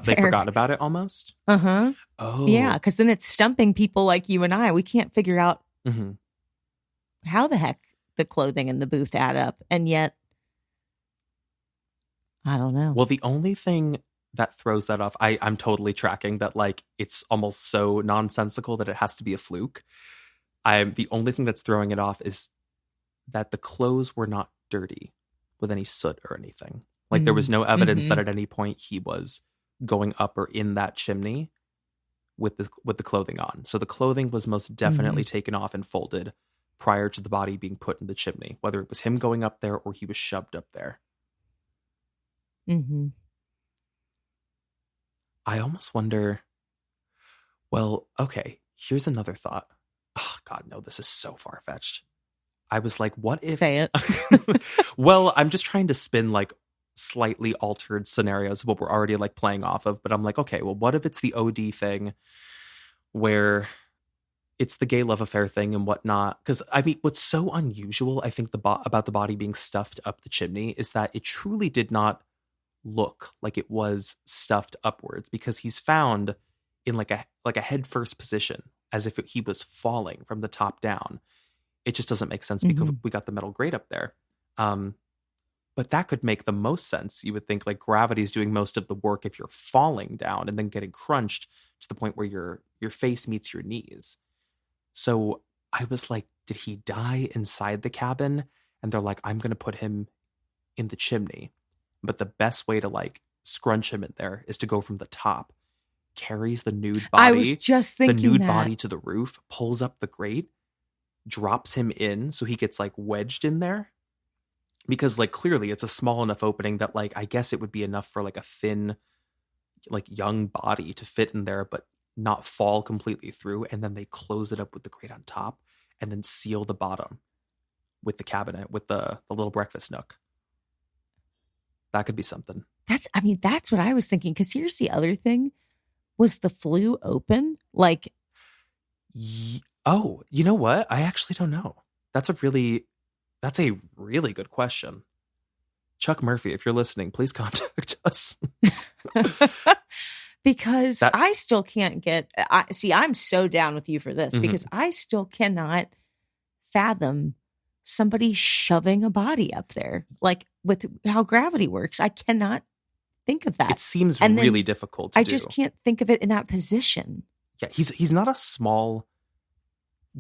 they forgot about it almost. Uh-huh. Oh Yeah, because then it's stumping people like you and I. We can't figure out how the heck the clothing in the booth add up. And yet, I don't know. Well, the only thing that throws that off, I'm totally tracking that, like, it's almost so nonsensical that it has to be a fluke. The only thing that's throwing it off is that the clothes were not dirty with any soot or anything. Like there was no evidence that at any point he was going up or in that chimney with the clothing on. So the clothing was most definitely taken off and folded prior to the body being put in the chimney, whether it was him going up there or he was shoved up there. Mm-hmm. I almost wonder, well, okay, here's another thought. Oh, God, no, this is so far-fetched. I was like, what if... Say it. Well, I'm just trying to spin like slightly altered scenarios of what we're already like playing off of. But I'm like, okay, well, what if it's the OD thing where it's the gay love affair thing and whatnot? Because I mean, what's so unusual, I think, about the body being stuffed up the chimney is that it truly did not look like it was stuffed upwards, because he's found in like a head first position as if he was falling from the top down. It just doesn't make sense because we got the metal grate up there. But that could make the most sense. You would think like gravity's doing most of the work if you're falling down and then getting crunched to the point where your face meets your knees. So I was like, did he die inside the cabin? And they're like, I'm going to put him in the chimney. But the best way to like scrunch him in there is to go from the top, carries the nude body. I was just thinking the nude body to the roof, pulls up the grate, drops him in so he gets like wedged in there, because like clearly it's a small enough opening that like I guess it would be enough for like a thin like young body to fit in there but not fall completely through, and then they close it up with the grate on top and then seal the bottom with the cabinet with the little breakfast nook. That could be something. That's what I was thinking, because here's the other thing. Was the flue open? Like oh, you know what? I actually don't know. That's a really good question. Chuck Murphy, if you're listening, please contact us. Because I still can't get... I'm so down with you for this, because I still cannot fathom somebody shoving a body up there. Like, with how gravity works, I cannot think of that. It seems really difficult to do. I just can't think of it in that position. Yeah, he's not a small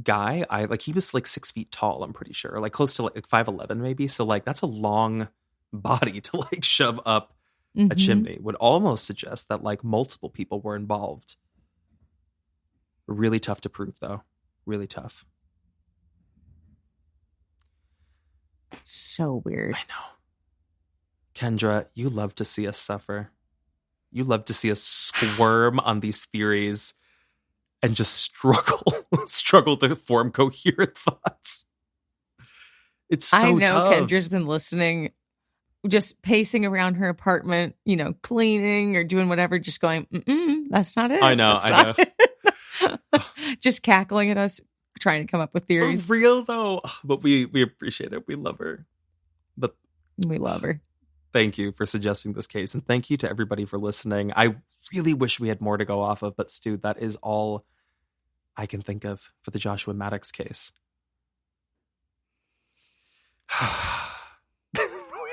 guy. He was like 6 feet tall, I'm pretty sure, like close to like 5'11" maybe. So like that's a long body to like shove up a chimney. Would almost suggest that like multiple people were involved. Really tough to prove, though. Really tough. So weird. I know. Kendra, you love to see us suffer. You love to see us squirm on these theories and just struggle to form coherent thoughts. It's so I know tough. Kendra's been listening, just pacing around her apartment, cleaning or doing whatever, just going, that's not it. I know, That's not it." Just cackling at us, trying to come up with theories. For real though. But we appreciate it. We love her. But We love her. thank you for suggesting this case. And thank you to everybody for listening. I really wish we had more to go off of, but Stu, that is all I can think of for the Joshua Maddux case.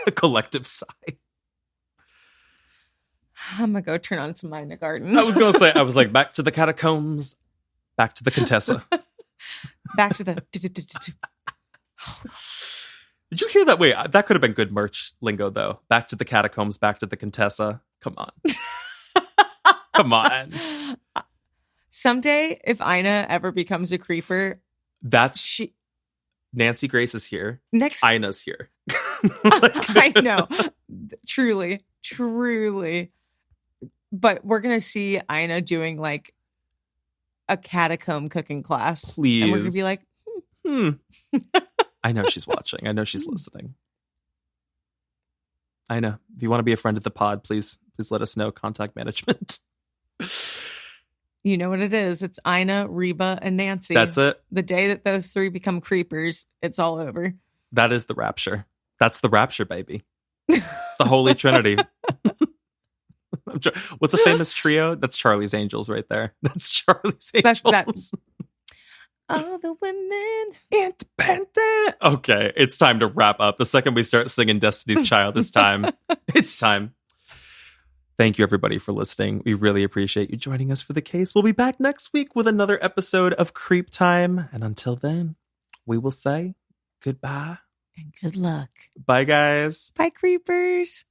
A collective sigh. I'm going to go turn on some Mina Garden. I was going to say, I was like, back to the catacombs, back to the Contessa. Back to the... Did you hear that? Wait, that could have been good merch lingo, though. Back to the catacombs, back to the Contessa. Come on. Come on. Someday, if Ina ever becomes a creeper, Nancy Grace is here. Next, Ina's here. I know. Truly. But we're going to see Ina doing like a catacomb cooking class. Please. And we're going to be like, I know she's watching. I know she's listening. Ina, if you want to be a friend of the pod, please let us know. Contact management. You know what it is. It's Ina, Reba, and Nancy. That's it. The day that those three become creepers, it's all over. That is the rapture. That's the rapture, baby. It's the Holy Trinity. What's a famous trio? That's Charlie's Angels right there. That's Charlie's Angels. All the women independent. Okay, it's time to wrap up. The second we start singing Destiny's Child, it's time. It's time. Thank you, everybody, for listening. We really appreciate you joining us for the case. We'll be back next week with another episode of Creep Time. And until then, we will say goodbye. and good luck. Bye, guys. Bye, creepers.